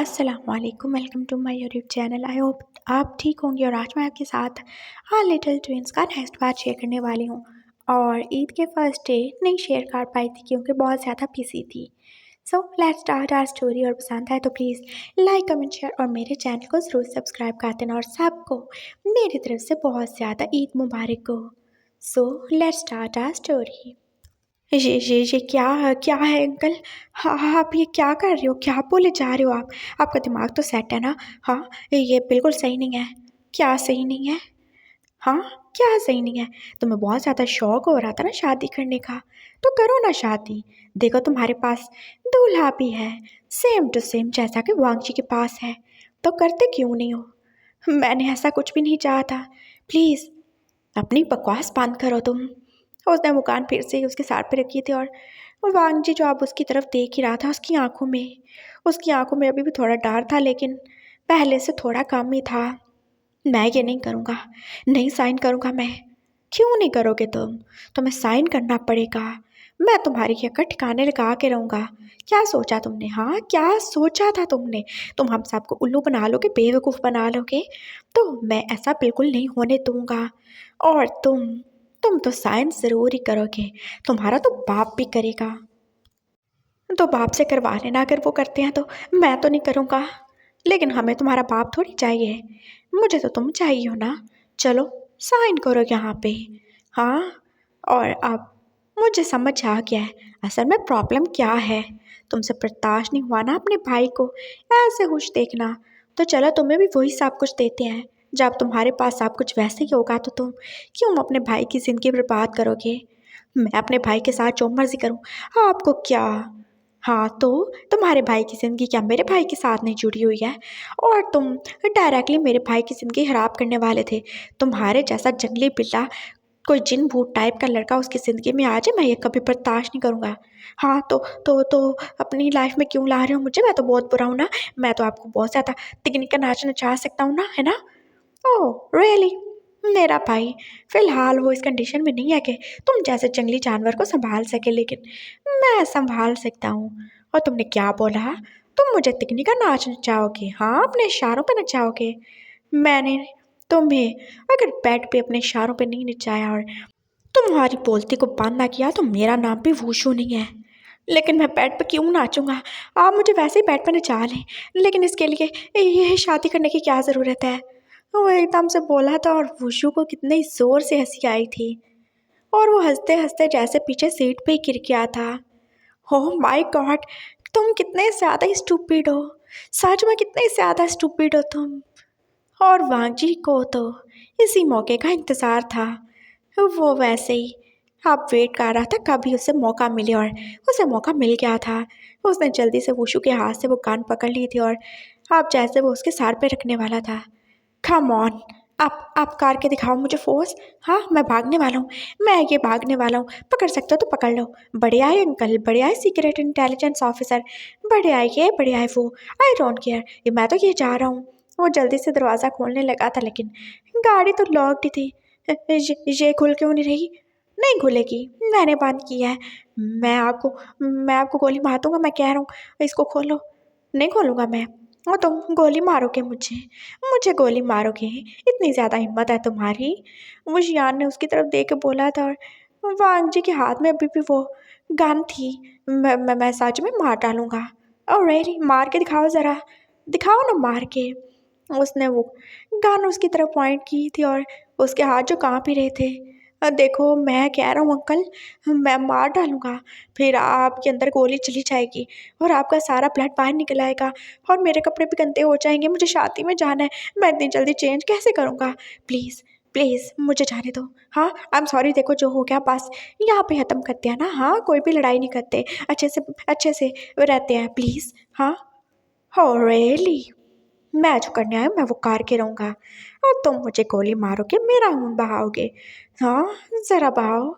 अस्सलामुअलैकुम, welcome to my YouTube channel. I hope आप ठीक होंगे। और आज मैं आपके साथ लिटिल ट्विंस का नेक्स्ट पार्ट शेयर करने वाली हूँ। और ईद के फर्स्ट डे नहीं शेयर कर पाई थी क्योंकि बहुत ज़्यादा बिजी थी। So let's start our story. और पसंद आए तो प्लीज़ लाइक कमेंट शेयर और मेरे चैनल को ज़रूर सब्सक्राइब कर देना। और सबको मेरी तरफ से बहुत ज़्यादा ईद मुबारक हो। So let's start our story. ये क्या है अंकल? हाँ हाँ, आप ये क्या कर रहे हो? क्या बोले जा रहे हो आप? आपका दिमाग तो सेट है ना? हाँ, ये बिल्कुल सही नहीं है। क्या सही नहीं है? हाँ, क्या सही नहीं है? तुम्हें बहुत ज़्यादा शौक हो रहा था ना शादी करने का, तो करो ना शादी। देखो तुम्हारे पास दूल्हा भी है, सेम टू सेम जैसा कि वांगजी के पास है, तो करते क्यों नहीं हो? मैंने ऐसा कुछ भी नहीं चाहा था। प्लीज़ अपनी बकवास बंद करो तुम। उसने मुकान फिर से उसके सर पे रखी थी और वांगजी जो अब उसकी तरफ देख ही रहा था, उसकी आंखों में अभी भी थोड़ा डर था, लेकिन पहले से थोड़ा कम ही था। मैं ये नहीं करूँगा, नहीं साइन करूँगा मैं। क्यों नहीं करोगे तुम? तुम्हें साइन करना पड़ेगा। मैं तुम्हारी शक्ल ठिकाने लगा के रहूँगा। क्या सोचा तुमने? हाँ, क्या सोचा था तुमने? तुम हम सबको उल्लू बना लोगे, बेवकूफ़ बना लोगे, तो मैं ऐसा बिल्कुल नहीं होने दूँगा। और तुम तो साइन ज़रूर ही करोगे। तुम्हारा तो बाप भी करेगा, तो बाप से करवा लेना अगर वो करते हैं तो। मैं तो नहीं करूँगा, लेकिन हमें तुम्हारा बाप थोड़ी चाहिए, मुझे तो तुम चाहिए हो ना। चलो साइन करो यहाँ पे। हाँ, और अब मुझे समझ आ गया है असल में प्रॉब्लम क्या है। तुमसे बर्दाश्त नहीं हुआ ना अपने भाई को ऐसे खुश देखना, तो चलो तुम्हें भी वही सब कुछ देते हैं। जब तुम्हारे पास सब कुछ वैसे ही होगा तो तुम क्यों अपने भाई की ज़िंदगी बर्बाद करोगे? मैं अपने भाई के साथ जो मर्जी करूँ, आपको क्या? हाँ, तो तुम्हारे भाई की ज़िंदगी क्या मेरे भाई के साथ नहीं जुड़ी हुई है? और तुम डायरेक्टली मेरे भाई की ज़िंदगी खराब करने वाले थे। तुम्हारे जैसा जंगली बिल्ला, कोई जिन भूत टाइप का लड़का उसकी ज़िंदगी में आ जाए, मैं ये कभी बर्दाश्त नहीं करूँगा। हाँ, तो अपनी लाइफ में क्यों ला रहे हो मुझे? मैं तो बहुत बुरा हूँ ना? मैं तो आपको बहुत ज़्यादा तिकनी का नाच नचा सकता हूँ ना, है ना? Oh really? मेरा भाई फ़िलहाल वो इस कंडीशन में नहीं है कि तुम जैसे जंगली जानवर को संभाल सके, लेकिन मैं संभाल सकता हूँ। और तुमने क्या बोला? तुम मुझे तिकनी का नाच नचाओगे? हाँ, अपने इशारों पे नचाओगे? मैंने तुम्हें अगर बेड पे अपने इशारों पे नहीं नचाया और तुम्हारी बोलती को बंद ना किया तो मेरा नाम भी वूशू नहीं है। लेकिन मैं बेड पे क्यों नाचूंगा? आप मुझे वैसे ही बेड पे नचा लें, लेकिन इसके लिए ये शादी करने की क्या ज़रूरत है? वो एकदम से बोला था और वूशू को कितनी ज़ोर से हंसी आई थी, और वो हंसते हंसते जैसे पीछे सीट पे ही गिर गया था। ओह माय गॉड, तुम कितने ज़्यादा स्टूपिड हो। सच में कितने ज़्यादा स्टूपिड हो तुम। और वांगजी को तो इसी मौके का इंतज़ार था। वो वैसे ही अब वेट कर रहा था कभी उसे मौका मिले, और उसे मौका मिल गया था। उसने जल्दी से वुशु के हाथ से वो गन पकड़ ली थी और अब जैसे वो उसके सर पे रखने वाला था। कम ऑन, आप करके दिखाओ मुझे फोर्स। हाँ, मैं भागने वाला हूँ, मैं ये भागने वाला हूँ। पकड़ सकते हो तो पकड़ लो। बड़े आए अंकल, बड़े आए सीक्रेट इंटेलिजेंस ऑफिसर, बड़े आए ये, बड़े आए वो। आई डोंट केयर, ये मैं तो ये जा रहा हूँ। वो जल्दी से दरवाज़ा खोलने लगा था, लेकिन गाड़ी तो लॉक्ड ही थी। ये खुल क्यों नहीं रही? नहीं खुलेगी, मैंने बंद की है। मैं आपको गोली मार दूंगा, मैं कह रहा हूँ, इसको खोलो। नहीं खोलूँगा मैं। और तुम गोली मारोगे मुझे? मुझे गोली मारोगे? इतनी ज़्यादा हिम्मत है तुम्हारी? मुझियान ने उसकी तरफ देख के बोला था, और वांग जी के हाथ में अभी भी वो गन थी। मैं सच में मार डालूंगा। और रेडी, मार के दिखाओ ज़रा, दिखाओ ना मार के। उसने वो गन उसकी तरफ पॉइंट की थी और उसके हाथ जो काँप ही रहे थे। देखो मैं कह रहा हूँ अंकल, मैं मार डालूँगा, फिर आपके अंदर गोली चली जाएगी और आपका सारा ब्लड बाहर निकल आएगा और मेरे कपड़े भी गंदे हो जाएंगे। मुझे शादी में जाना है, मैं इतनी जल्दी चेंज कैसे करूँगा? प्लीज़ प्लीज़ मुझे जाने दो। हाँ, आई एम सॉरी। देखो जो हो गया बस यहाँ पे ख़त्म करते हैं ना। हाँ, कोई भी लड़ाई नहीं करते, अच्छे से रहते हैं प्लीज़। हाँ। हो रियली? मैं जो करने आया मैं वो करके रहूँगा, और तुम मुझे गोली मारोगे, मेरा खून बहाओगे? हाँ, ज़रा बहाओ।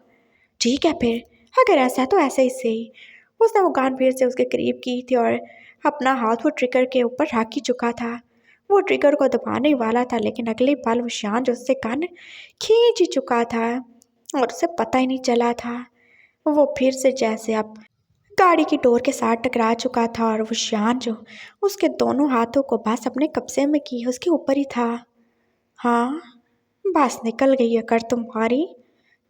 ठीक है फिर, अगर ऐसा है तो ऐसे ही सही। उसने वो गन फिर से उसके करीब की थी और अपना हाथ वो ट्रिगर के ऊपर रख ही चुका था। वो ट्रिगर को दबाने ही वाला था, लेकिन अगले पल वो शान जो उससे गन खींच ही चुका था और उसे पता ही नहीं चला था। वो फिर से जैसे अब गाड़ी की डोर के साथ टकरा चुका था और वो शान जो उसके दोनों हाथों को बस अपने कब्जे में किए उसके ऊपर ही था। हाँ, बस निकल गई अकड़ तुम्हारी।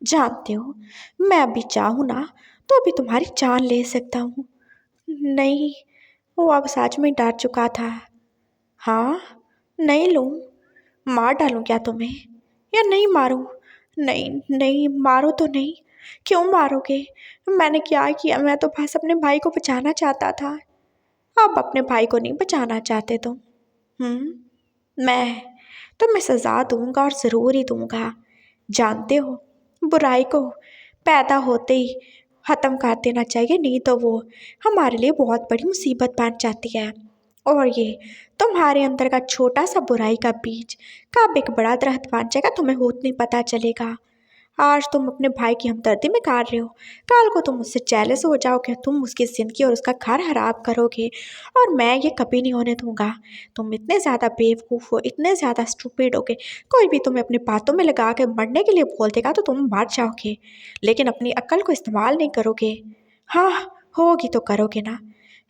जानते हो, मैं अभी चाहूँ ना तो अभी तुम्हारी जान ले सकता हूँ। नहीं, वो अब सच में डर चुका था। हाँ, नहीं लूँ? मार डालूं क्या तुम्हें या नहीं मारूं? नहीं नहीं, मारो तो नहीं। क्यों मारोगे? मैंने क्या किया? मैं तो बस अपने भाई को बचाना चाहता था। आप अपने भाई को नहीं बचाना चाहते तुम? मैं तुम्हें सजा दूंगा और ज़रूर ही दूंगा। जानते हो, बुराई को पैदा होते ही ख़त्म कर देना चाहिए, नहीं तो वो हमारे लिए बहुत बड़ी मुसीबत बन जाती है। और ये तुम्हारे अंदर का छोटा सा बुराई का बीज कब एक बड़ा दरख्त बन जाएगा तुम्हें खुद नहीं पता चलेगा। आज तुम अपने भाई की हमदर्दी में काट रहे हो, कल को तुम उससे जेलस हो जाओगे, तुम उसकी ज़िंदगी और उसका घर खराब करोगे। और मैं ये कभी नहीं होने दूंगा। तुम इतने ज़्यादा बेवकूफ़ हो, इतने ज़्यादा स्टूपिड होगे, कोई भी तुम्हें अपनी बातों में लगा के मरने के लिए बोल देगा तो तुम मर जाओगे, लेकिन अपनी अक्ल को इस्तेमाल नहीं करोगे। हाँ, होगी तो करोगे ना।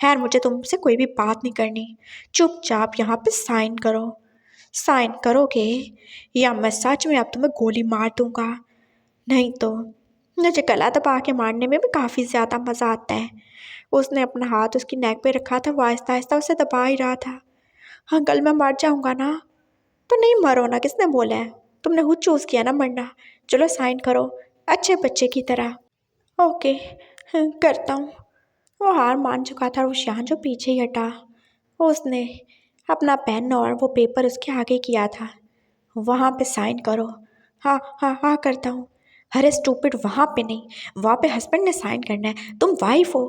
खैर, मुझे तुमसे कोई भी बात नहीं करनी। चुपचाप यहाँ पे साइन करो। साइन करोगे या मैं सच में अब तुम्हें गोली मार दूंगा। नहीं तो मुझे गला दबा के मारने में भी काफ़ी ज़्यादा मज़ा आता है। उसने अपना हाथ उसकी नेक पे रखा था, वो आहिस्ता आहिस्ता उसे दबा ही रहा था। हाँ, कल मैं मर जाऊंगा ना? तो नहीं मरो ना, किसने बोला है? तुमने खुद चूज़ किया ना मरना। चलो साइन करो, अच्छे बच्चे की तरह। ओके, करता हूँ। वो हार मान चुका था और वो शान जो पीछे ही हटा। उसने अपना पेन और वो पेपर उसके आगे किया था। वहाँ पे साइन करो। हाँ हाँ हाँ, करता हूँ। अरे स्टूपिड, वहाँ पे नहीं, वहाँ पे हस्बैंड ने साइन करना है, तुम वाइफ हो।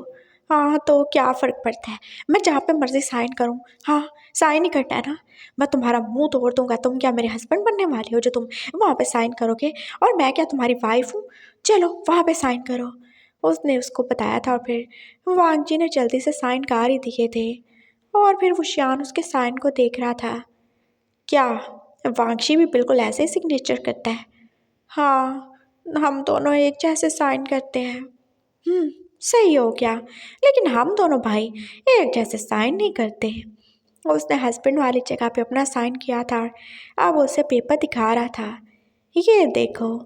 हाँ, तो क्या फ़र्क पड़ता है, मैं जहाँ पे मर्जी साइन करूँ। हाँ, साइन ही करना है ना। मैं तुम्हारा मुंह तोड़ दूंगा। तुम क्या मेरे हस्बैंड बनने वाले हो जो तुम वहाँ पे साइन करोगे? और मैं क्या तुम्हारी वाइफ हूँ? चलो वहाँ पे साइन करो। उसने उसको बताया था और फिर वांगजी ने जल्दी से साइन कर ही दिए थे। और फिर वो श्यान उसके साइन को देख रहा था। क्या वांगशी भी बिल्कुल ऐसे ही सिग्नेचर करता है? हाँ, हम दोनों एक जैसे साइन करते हैं। सही हो गया, लेकिन हम दोनों भाई एक जैसे साइन नहीं करते। उसने हस्बैंड वाली जगह पे अपना साइन किया था। अब उसे पेपर दिखा रहा था। ये देखो,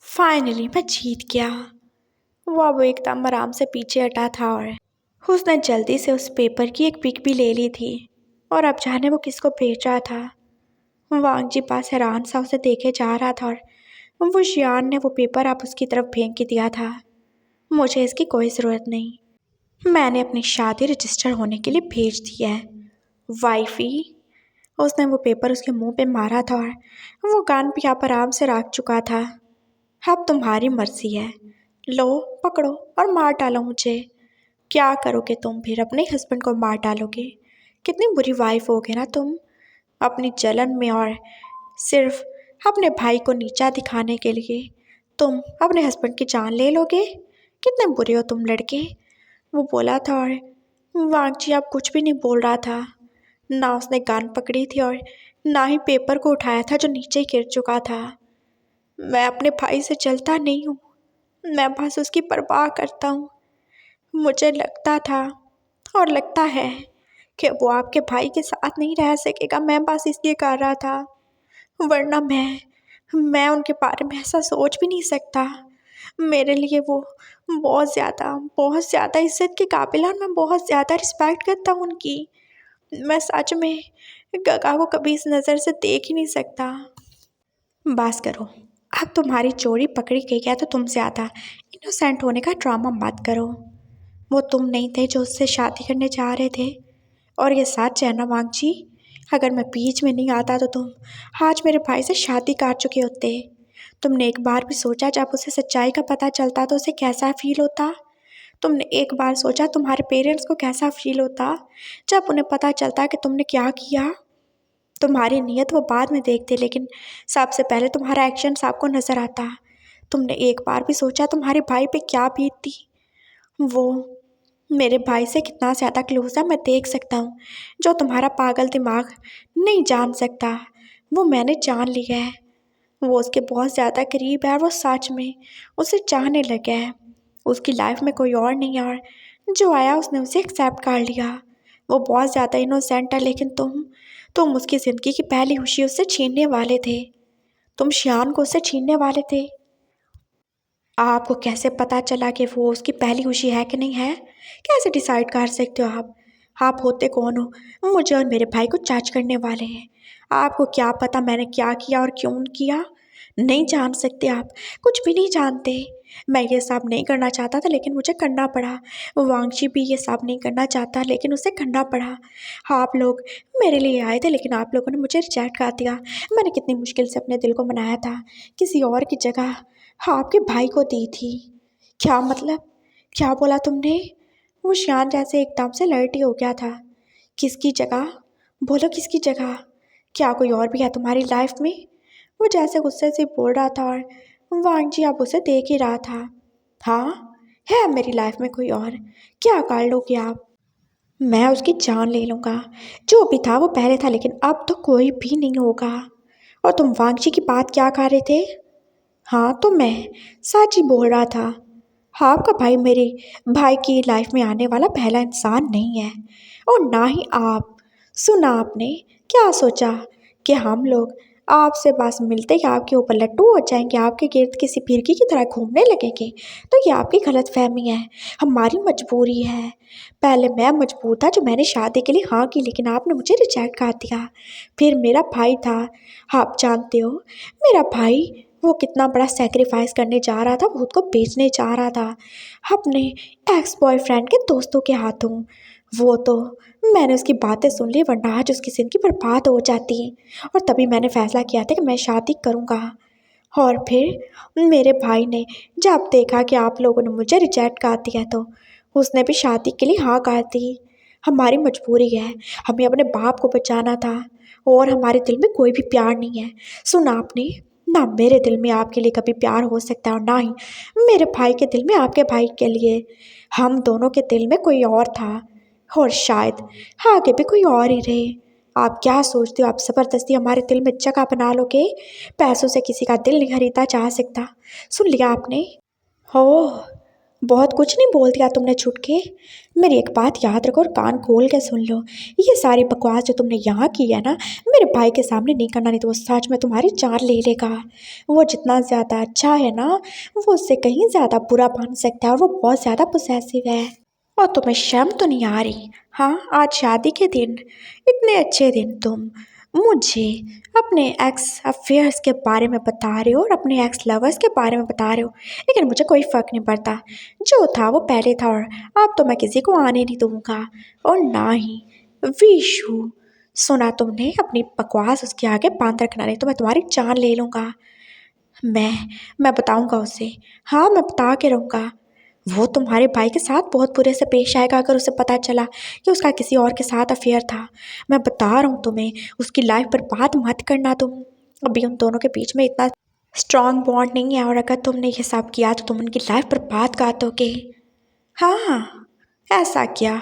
फाइनली मैं जीत गया। वो अब एकदम आराम से पीछे हटा था और उसने जल्दी से उस पेपर की एक पिक भी ले ली थी। और अब जाने वो किसको भेज रहा था। वांगजी पास हैरान सा उसे देखे जा रहा था और वो शियान ने वो पेपर अब उसकी तरफ फेंक के दिया था। मुझे इसकी कोई ज़रूरत नहीं, मैंने अपनी शादी रजिस्टर होने के लिए भेज दिया है। वाइफी, उसने वो पेपर उसके मुंह पे मारा था और वो कान पे आप आराम से रख चुका था। अब तुम्हारी मर्जी है, लो पकड़ो और मार डालो मुझे। क्या करोगे तुम फिर? अपने हस्बैंड को मार डालोगे? कितनी बुरी वाइफ होगे ना तुम। अपनी जलन में और सिर्फ अपने भाई को नीचा दिखाने के लिए तुम अपने हस्बैंड की जान ले लोगे। कितने बुरे हो तुम लड़के। वो बोला था और वांगजी अब कुछ भी नहीं बोल रहा था। ना उसने गन पकड़ी थी और ना ही पेपर को उठाया था जो नीचे गिर चुका था। मैं अपने भाई से जलता नहीं हूँ, मैं बस उसकी परवाह करता हूँ। मुझे लगता था और लगता है कि वो आपके भाई के साथ नहीं रह सकेगा, मैं बस इसलिए कर रहा था, वरना मैं उनके बारे में ऐसा सोच भी नहीं सकता। मेरे लिए वो बहुत ज़्यादा इज्जत के काबिल है और मैं बहुत ज़्यादा रिस्पेक्ट करता हूँ उनकी। मैं सच में गगा को कभी इस नज़र से देख ही नहीं सकता। बस करो, अब तुम्हारी चोरी पकड़ी गई है तो तुम ज़्यादा इनोसेंट होने का ड्रामा मत करो। वो तुम नहीं थे जो उससे शादी करने जा रहे थे। और ये सच है ना वांगजी, अगर मैं बीच में नहीं आता तो तुम आज मेरे भाई से शादी कर चुके होते। तुमने एक बार भी सोचा जब उसे सच्चाई का पता चलता तो उसे कैसा फील होता? तुमने एक बार सोचा तुम्हारे पेरेंट्स को कैसा फील होता जब उन्हें पता चलता कि तुमने क्या किया? तुम्हारी नीयत वो बाद में देखते, लेकिन सबसे पहले तुम्हारा एक्शन सबको नज़र आता। तुमने एक बार भी सोचा तुम्हारे भाई पे क्या बीतती? वो मेरे भाई से कितना ज़्यादा क्लोज है मैं देख सकता हूँ, जो तुम्हारा पागल दिमाग नहीं जान सकता वो मैंने जान लिया है। वो उसके बहुत ज़्यादा करीब है और वो सच में उसे चाहने लगा है। उसकी लाइफ में कोई और नहीं है और जो आया उसने उसे एक्सेप्ट कर लिया। वो बहुत ज़्यादा इनोसेंट है, लेकिन तुम उसकी ज़िंदगी की पहली खुशी उससे छीनने वाले थे। तुम शियान को उससे छीनने वाले थे। आपको कैसे पता चला कि वो उसकी पहली खुशी है कि नहीं है? कैसे डिसाइड कर सकते हो आप? आप होते कौन हो मुझे और मेरे भाई को जज करने वाले हैं? आपको क्या पता मैंने क्या किया और क्यों किया? नहीं जान सकते आप, कुछ भी नहीं जानते। मैं ये सब नहीं करना चाहता था लेकिन मुझे करना पड़ा। वांगची भी ये सब नहीं करना चाहता लेकिन उसे करना पड़ा। आप लोग मेरे लिए आए थे लेकिन आप लोगों ने मुझे रिजेक्ट कर दिया। मैंने कितनी मुश्किल से अपने दिल को मनाया था, किसी और की जगह आपके भाई को दी थी। क्या मतलब? क्या बोला तुमने? वो शान जैसे एकदम से अलर्ट ही हो गया था। किसकी जगह? बोलो किसकी जगह? क्या कोई और भी है तुम्हारी लाइफ में? वो जैसे गुस्से से बोल रहा था और वांग जी अब उसे देख ही रहा था। हाँ, है मेरी लाइफ में कोई और? क्या कर लोगे आप? मैं उसकी जान ले लूँगा। जो भी था वो पहले था लेकिन अब तो कोई भी नहीं होगा। और तुम वांग जी की बात क्या कर रहे थे? हाँ तो मैं सच ही बोल रहा था। हाँ, आपका भाई मेरे भाई की लाइफ में आने वाला पहला इंसान नहीं है और ना ही आप। सुना आपने? क्या सोचा कि हम लोग आपसे बस मिलते ही आपके ऊपर लट्टू हो जाएंगे, आपके गिर्द किसी फिरकी की तरह घूमने लगेंगे? तो ये आपकी गलतफहमी है, हमारी मजबूरी है। पहले मैं मजबूर था जो मैंने शादी के लिए हाँ की, लेकिन आपने मुझे रिजेक्ट कर दिया। फिर मेरा भाई था, आप जानते हो मेरा भाई वो कितना बड़ा सेक्रीफाइस करने जा रहा था, खुद को बेचने जा रहा था अपने एक्स बॉयफ्रेंड के दोस्तों के हाथों। वो तो मैंने उसकी बातें सुन ली, वरना आज उसकी ज़िंदगी बर्बाद हो जाती। और तभी मैंने फैसला किया था कि मैं शादी करूँगा। और फिर मेरे भाई ने जब देखा कि आप लोगों ने मुझे रिजेक्ट कर दिया तो उसने भी शादी के लिए हाँ कर दी। हमारी मजबूरी है, हमें अपने बाप को बचाना था और हमारे दिल में कोई भी प्यार नहीं है। सुना आपने? ना मेरे दिल में आपके लिए कभी प्यार हो सकता है और ना ही मेरे भाई के दिल में आपके भाई के लिए। हम दोनों के दिल में कोई और था और शायद आगे भी कोई और ही रहे। आप क्या सोचते हो आप ज़बरदस्ती हमारे दिल में जगह बना लोगे? पैसों से किसी का दिल नहीं खरीदा जा सकता। सुन लिया आपने? हो, बहुत कुछ नहीं बोल दिया तुमने छुट के। मेरी एक बात याद रखो और कान खोल के सुन लो। ये सारी बकवास जो तुमने यहाँ की है ना, मेरे भाई के सामने नहीं करना, नहीं तो वो सच में तुम्हारी जान ले लेगा। वो जितना ज़्यादा अच्छा है ना, वो उससे कहीं ज़्यादा बुरा बन सकता है और वो बहुत ज़्यादा पोसेसिव है। और तुम्हें शर्म तो नहीं आ रही? हाँ, आज शादी के दिन, इतने अच्छे दिन तुम मुझे अपने एक्स अफेयर्स के बारे में बता रहे हो और अपने एक्स लवर्स के बारे में बता रहे हो, लेकिन मुझे कोई फ़र्क नहीं पड़ता। जो था वो पहले था और अब तो मैं किसी को आने नहीं दूंगा और ना ही विशु। सुना तुमने? अपनी बकवास उसके आगे बांध रखना, नहीं तो मैं तुम्हारी जान ले लूँगा। मैं मैं बताऊंगा उसे। हाँ, मैं बता के रहूँगा। वो तुम्हारे भाई के साथ बहुत बुरे से पेश आएगा अगर उसे पता चला कि उसका किसी और के साथ अफेयर था। मैं बता रहा हूँ तुम्हें, उसकी लाइफ बर्बाद मत करना तुम। अभी उन दोनों के बीच में इतना स्ट्रांग बॉन्ड नहीं है और अगर तुमने ये सब किया तो तुम उनकी लाइफ बर्बाद कर दोगे। हाँ, ऐसा क्या?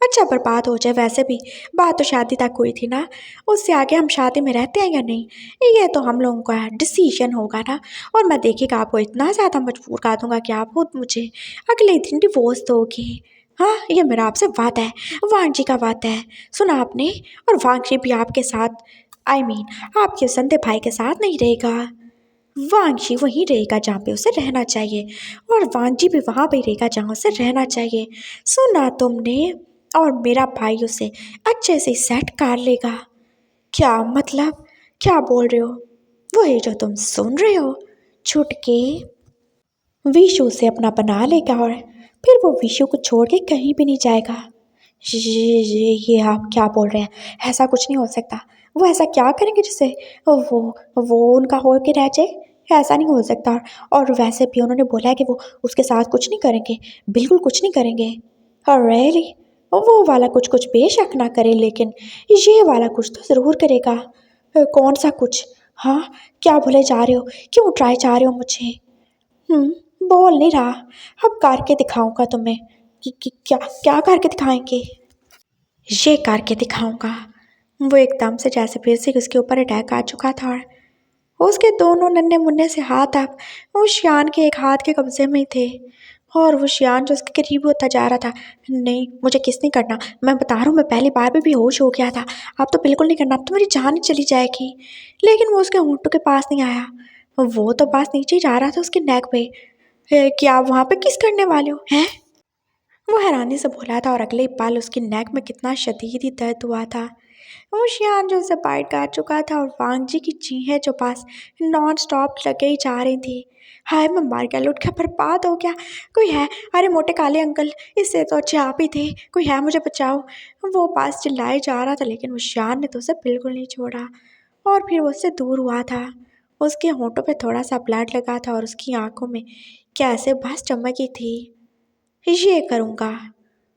अच्छा, बर्बाद हो जाए। वैसे भी बात तो शादी तक हुई थी ना, उससे आगे हम शादी में रहते हैं या नहीं, ये तो हम लोगों का डिसीजन होगा ना। और मैं देखिएगा आपको इतना ज़्यादा मजबूर कर दूंगा कि आप खुद मुझे अगले दिन डिवोर्स दोगे। हाँ, ये मेरा आपसे वादा है, वांग का वादा है। सुना आपने? और वांग भी आपके साथ, आपके संदे भाई के साथ नहीं रहेगा। वांगजी वहीं रहेगा जहाँ पे उसे रहना चाहिए और वांगजी भी वहाँ पे रहेगा जहाँ उसे रहना चाहिए। सुना तुमने? और मेरा भाई उसे अच्छे से सेट कर लेगा। क्या मतलब? क्या बोल रहे हो? वही जो तुम सुन रहे हो। छुटके विशु से अपना बना लेगा और फिर वो विशु को छोड़ के कहीं भी नहीं जाएगा। ये आप क्या बोल रहे हैं? ऐसा कुछ नहीं हो सकता। वो ऐसा क्या करेंगे जिससे वो उनका हो के रह जाए? ऐसा नहीं हो सकता। और वैसे भी उन्होंने बोला है कि वो उसके साथ कुछ नहीं करेंगे, बिल्कुल कुछ नहीं करेंगे। और रियली वो वाला कुछ कुछ बेशक ना करे, लेकिन ये वाला कुछ तो ज़रूर करेगा। कौन सा कुछ? हाँ, क्या बोले जा रहे हो? क्यों ट्राई जा रहे हो मुझे? बोल नहीं रहा। अब करके दिखाऊंगा तुम्हें कि क्या क्या करके दिखाएंगे। ये करके दिखाऊंगा। वो एकदम से जैसे फिर से उसके ऊपर अटैक आ चुका था और उसके दोनों नन्हे मुन्ने से हाथ अब उस शान के एक हाथ के कब्जे में ही थे। और वो शियान जो उसके करीब होता जा रहा था। नहीं, मुझे किस नहीं करना, मैं बता रहा हूँ, मैं पहली बार में भी होश हो गया था। अब तो बिल्कुल नहीं करना, अब तो मेरी जान ही चली जाएगी। लेकिन वो उसके होंठों के पास नहीं आया। वो तो पास नीचे ही जा रहा था उसके नेक पे। क्या आप वहाँ पे किस करने वाले हो हैं?" वो हैरानी से बोला था और अगले ही पल उसके नेक में कितना शदीद ही दर्द हुआ था। वो शियान जो उसे बाइट काट चुका था और वांग जी की चीखें जो पास नॉन स्टॉप लगे ही जा रही थी। हाय, मैं मर गया, लुट गया, बर्बाद हो गया। कोई है? अरे मोटे काले अंकल, इससे तो अच्छे आप ही थे। कोई है, मुझे बचाओ। वो पास चिल्लाए जा रहा था, लेकिन वो शियान ने तो उसे बिल्कुल नहीं छोड़ा और फिर वो उससे दूर हुआ था। उसके होंठों पे थोड़ा सा ब्लड लगा था और उसकी आंखों में कैसे बस चमकी थी। ये करूँगा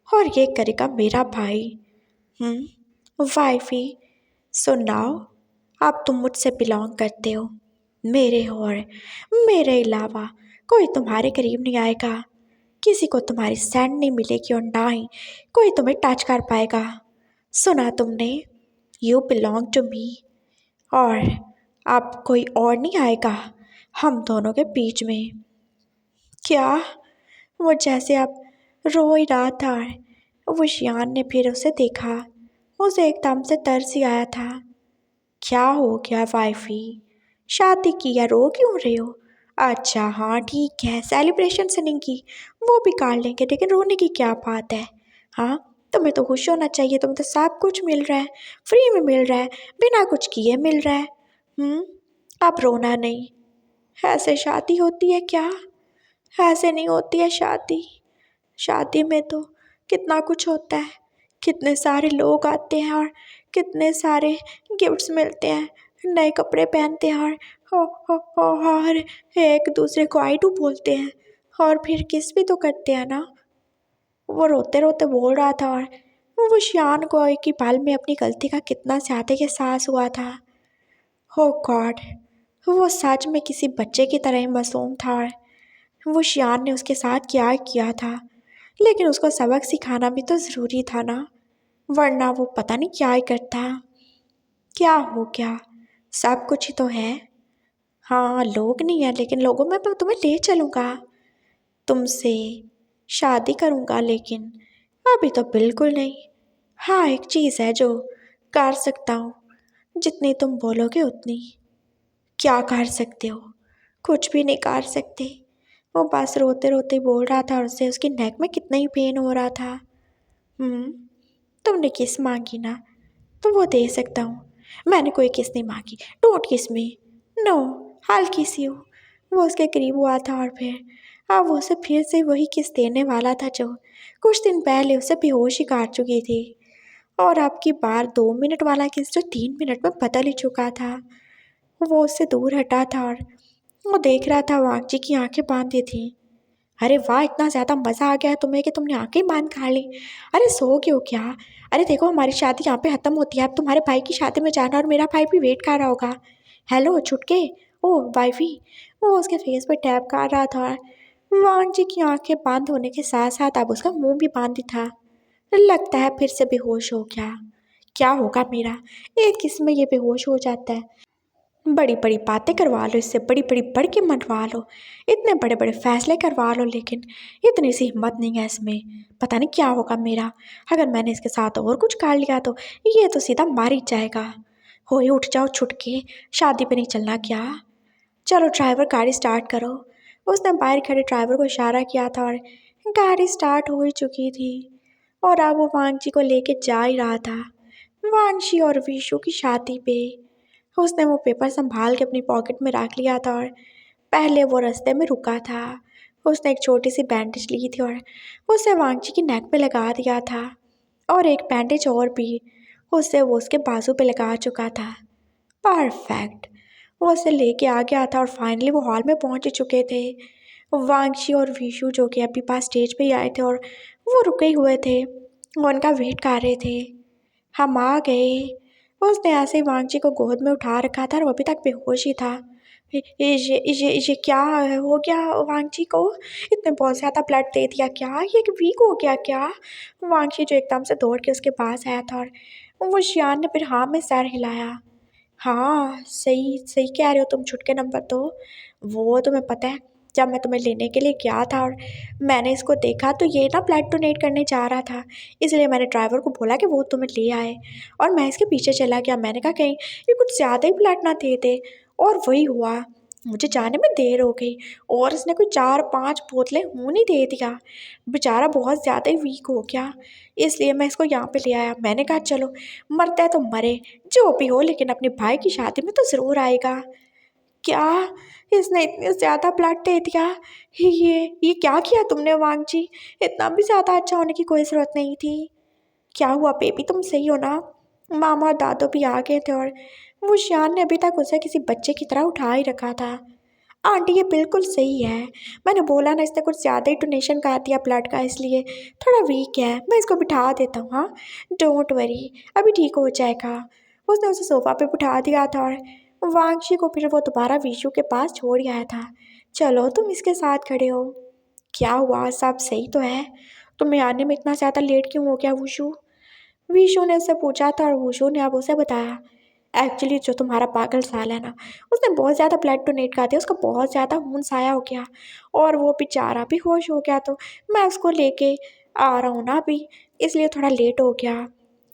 और ये करेगा मेरा भाई। वाइफी, सो नाउ अब तुम मुझसे बिलोंग करते हो। मेरे और मेरे अलावा कोई तुम्हारे करीब नहीं आएगा। किसी को तुम्हारी सैंड नहीं मिलेगी और ना ही कोई तुम्हें टच कर पाएगा। सुना तुमने? You belong to me. और अब कोई और नहीं आएगा हम दोनों के बीच में। क्या? वो जैसे अब रो ही रहा था। वो शियान ने फिर उसे देखा। उसे एकदम से तरस ही आया था। क्या हो गया वाइफी? शादी की या रो क्यों रहे हो? अच्छा हाँ ठीक है, सेलिब्रेशन सनिंग की वो भी कर लेंगे, लेकिन रोने की क्या बात है? हाँ, तुम्हें तो खुश होना चाहिए, तुम्हें तो सब कुछ मिल रहा है, फ्री में मिल रहा है, बिना कुछ किए मिल रहा है। अब रोना नहीं। ऐसे शादी होती है क्या? ऐसे नहीं होती है शादी। शादी में तो कितना कुछ होता है, कितने सारे लोग आते हैं और कितने सारे गिफ्ट्स मिलते हैं, नए कपड़े पहनते हैं और एक दूसरे को आई डू बोलते हैं और फिर किस भी तो करते हैं ना। वो रोते रोते बोल रहा था और वो शियान को एक ही पल में अपनी गलती का कितना ज्यादा एहसास हुआ था। हो गॉड, वो सच में किसी बच्चे की तरह ही मासूम था और वो शियान ने उसके साथ क्या किया था। लेकिन उसको सबक सिखाना भी तो ज़रूरी था ना, वरना वो पता नहीं क्या ही करता। क्या हो गया? सब कुछ ही तो है। हाँ, लोग नहीं है, लेकिन लोगों में मैं तुम्हें ले चलूँगा, तुमसे शादी करूँगा, लेकिन अभी तो बिल्कुल नहीं। हाँ, एक चीज़ है जो कर सकता हूँ, जितनी तुम बोलोगे उतनी। क्या कर सकते हो? कुछ भी नहीं कर सकते। वो बस रोते रोते बोल रहा था और उससे उसकी नेक में कितना ही पेन हो रहा था। हम्म तुमने किस मांगी ना, तो वो दे सकता हूँ। मैंने कोई किस नहीं मांगी, डोंट किस मी। नो, हाल किस यू। वो उसके करीब हुआ था और फिर अब वो उसे फिर से वही किस देने वाला था जो कुछ दिन पहले उसे बेहोश ही काट चुकी थी। और अब की बार 2 मिनट वाला किस जो 3 मिनट में बदल ही चुका था। वो उससे दूर हटा था और वो देख रहा था वागजी की आंखें बांधी थी। अरे वाह, इतना ज़्यादा मज़ा आ गया तुम्हें कि तुमने आंखें बांध खा ली। अरे सो क्यों क्या? अरे देखो, हमारी शादी यहाँ पे ख़त्म होती है, अब तुम्हारे भाई की शादी में जाना और मेरा भाई भी वेट कर रहा होगा। हेलो छुटके, ओ वाइफी। वो उसके फेस पे टैप कर रहा था। वांग जी की आंखें बंद होने के साथ साथ अब उसका मुंह भी बंद ही था। लगता है फिर से बेहोश हो गया। क्या होगा मेरा? एक किस्म में ये बेहोश हो जाता है। बड़ी बड़ी बातें करवा लो इससे, बड़ी बड़ी बढ़ के मनवा लो, इतने बड़े बड़े फैसले करवा लो, लेकिन इतनी सी हिम्मत नहीं है इसमें। पता नहीं क्या होगा मेरा, अगर मैंने इसके साथ और कुछ कर लिया तो ये तो सीधा मार ही जाएगा। होए उठ जाओ छुटके, शादी पे नहीं चलना क्या? चलो ड्राइवर, गाड़ी स्टार्ट करो। उसने बाहर खड़े ड्राइवर को इशारा किया था और गाड़ी स्टार्ट हो ही चुकी थी और अब वो वांगची को लेके जा ही रहा था, वांशी और विशु की शादी पे। उसने वो पेपर संभाल के अपनी पॉकेट में रख लिया था और पहले वो रास्ते में रुका था। उसने एक छोटी सी बैंडेज ली थी और उसे वांगची की नेक पे लगा दिया था और एक बैंडेज और भी उससे वो उसके बाजू पे लगा चुका था। परफेक्ट। वो उसे लेके आ गया था और फाइनली वो हॉल में पहुंच चुके थे। वांगशी और विशु जो कि अभी पास स्टेज पे ही आए थे और वो रुके ही हुए थे, वो उनका वेट कर रहे थे। हम आ गए। उसने ऐसे ही वांगची को गोद में उठा रखा था और वो अभी तक बेहोश ही था। ये क्या हो गया वांगची को? इतने बहुत ज़्यादा ब्लड दे दिया क्या? ये वीक हो गया क्या? वांगची जो एकदम से दौड़ के उसके पास आया था और वो शियान ने फिर हाँ में सर हिलाया। हाँ, सही सही कह रहे हो तुम छुटके नंबर 2। वो तुम्हें पता है, जब मैं तुम्हें लेने के लिए गया था और मैंने इसको देखा तो ये ना ब्लड डोनेट करने जा रहा था, इसलिए मैंने ड्राइवर को बोला कि वो तुम्हें ले आए और मैं इसके पीछे चला गया। मैंने कहा कहीं ये कुछ ज़्यादा ही ब्लड ना दे दे, और वही हुआ। मुझे जाने में देर हो गई और इसने कोई 4-5 बोतलें खून ही दे दिया। बेचारा बहुत ज़्यादा ही वीक हो गया, इसलिए मैं इसको यहाँ पे ले आया। मैंने कहा चलो मरता है तो मरे, जो भी हो, लेकिन अपने भाई की शादी में तो ज़रूर आएगा। क्या इसने इतने ज़्यादा ब्लड दे दिया? ये क्या किया तुमने वांग जी? इतना भी ज़्यादा अच्छा होने की कोई ज़रूरत नहीं थी। क्या हुआ बेबी, तुम सही हो ना? मामा और दादू भी आ गए थे और वो शान ने अभी तक उसे किसी बच्चे की तरह उठा ही रखा था। आंटी ये बिल्कुल सही है, मैंने बोला ना इसने कुछ ज़्यादा ही डोनेशन कर दिया ब्लड का, इसलिए थोड़ा वीक है। मैं इसको बिठा देता हूँ, हाँ डोंट वरी, अभी ठीक हो जाएगा। उसने उसे सोफ़ा पे बिठा दिया था और वांगशी को फिर वो दोबारा विशु के पास छोड़ आया था। चलो तुम इसके साथ खड़े हो। क्या हुआ, सब सही तो है? तुम्हें आने में इतना ज़्यादा लेट क्यों हो गया वुशु? विशु ने उससे पूछा था और वुशु ने अब उसे बताया। एक्चुअली जो तुम्हारा पागल साल है ना, उसने बहुत ज़्यादा ब्लड डोनेट कर दिया, उसका बहुत ज़्यादा खून साया हो गया और वो बेचारा भी होश हो गया, तो मैं उसको लेके आ रहा हूँ ना अभी, इसलिए थोड़ा लेट हो गया।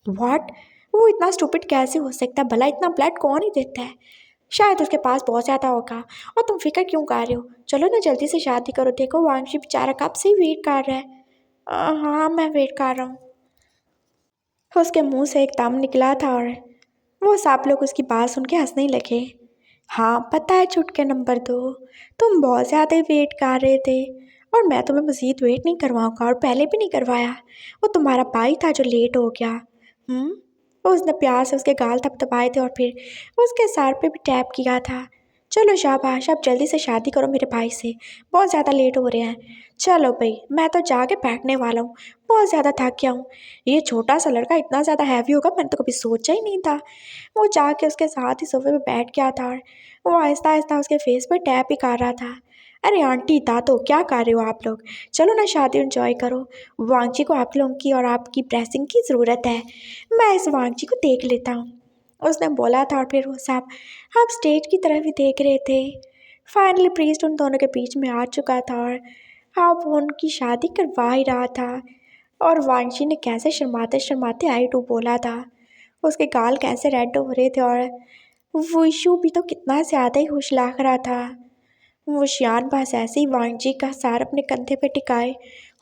व्हाट? वो इतना स्टूपिड कैसे हो सकता है? भला इतना ब्लड कौन ही देता है? शायद उसके पास बहुत ज़्यादा होगा और तुम फिक्र क्यों कर रहे हो? चलो ना जल्दी से शादी करो, देखो वांशी बेचारा कब से ही वेट कर रहा है। हाँ मैं वेट कर रहा हूँ। उसके मुंह से एक दम निकला था और वो सब लोग उसकी बात सुन के हंसने लगे। हाँ पता है चुटके नंबर 2, तुम बहुत ज़्यादा ही वेट कर रहे थे और मैं तुम्हें मज़ीद वेट नहीं करवाऊंगा और पहले भी नहीं करवाया। वो तुम्हारा भाई था जो लेट हो गया। उसने प्यार से उसके गाल थपथपाए थे और फिर उसके सर पे भी टैप किया था। चलो शाबाश, अब जल्दी से शादी करो मेरे भाई से, बहुत ज़्यादा लेट हो रहे हैं। चलो भाई मैं तो जाके बैठने वाला हूँ, बहुत ज़्यादा थक गया हूँ। ये छोटा सा लड़का इतना ज़्यादा हैवी होगा मैंने तो कभी सोचा ही नहीं था। वो जाके उसके साथ ही सोफे पे बैठ गया था और वो आहिस्ता आहिस्ता उसके फेस पर टैप ही कर रहा था। अरे आंटी दादो क्या कर रहे हो आप लोग? चलो ना शादी एंजॉय करो। वांची को आप लोगों की और आपकी ब्लेसिंग की ज़रूरत है, मैं इस वांची को देख लेता हूँ, उसने बोला था। और फिर वो सब अब स्टेज की तरफ ही देख रहे थे। फाइनली प्रीस्ट उन दोनों के बीच में आ चुका था और अब वो उनकी शादी करवा ही रहा था। और वांशी ने कैसे शर्माते शर्माते आई टू बोला था, उसके गाल कैसे रेड हो रहे थे और विशु भी तो कितना ज़्यादा ही खुश लग रहा था। वो शियान बस ऐसे ही वांची का सर अपने कंधे पे टिकाए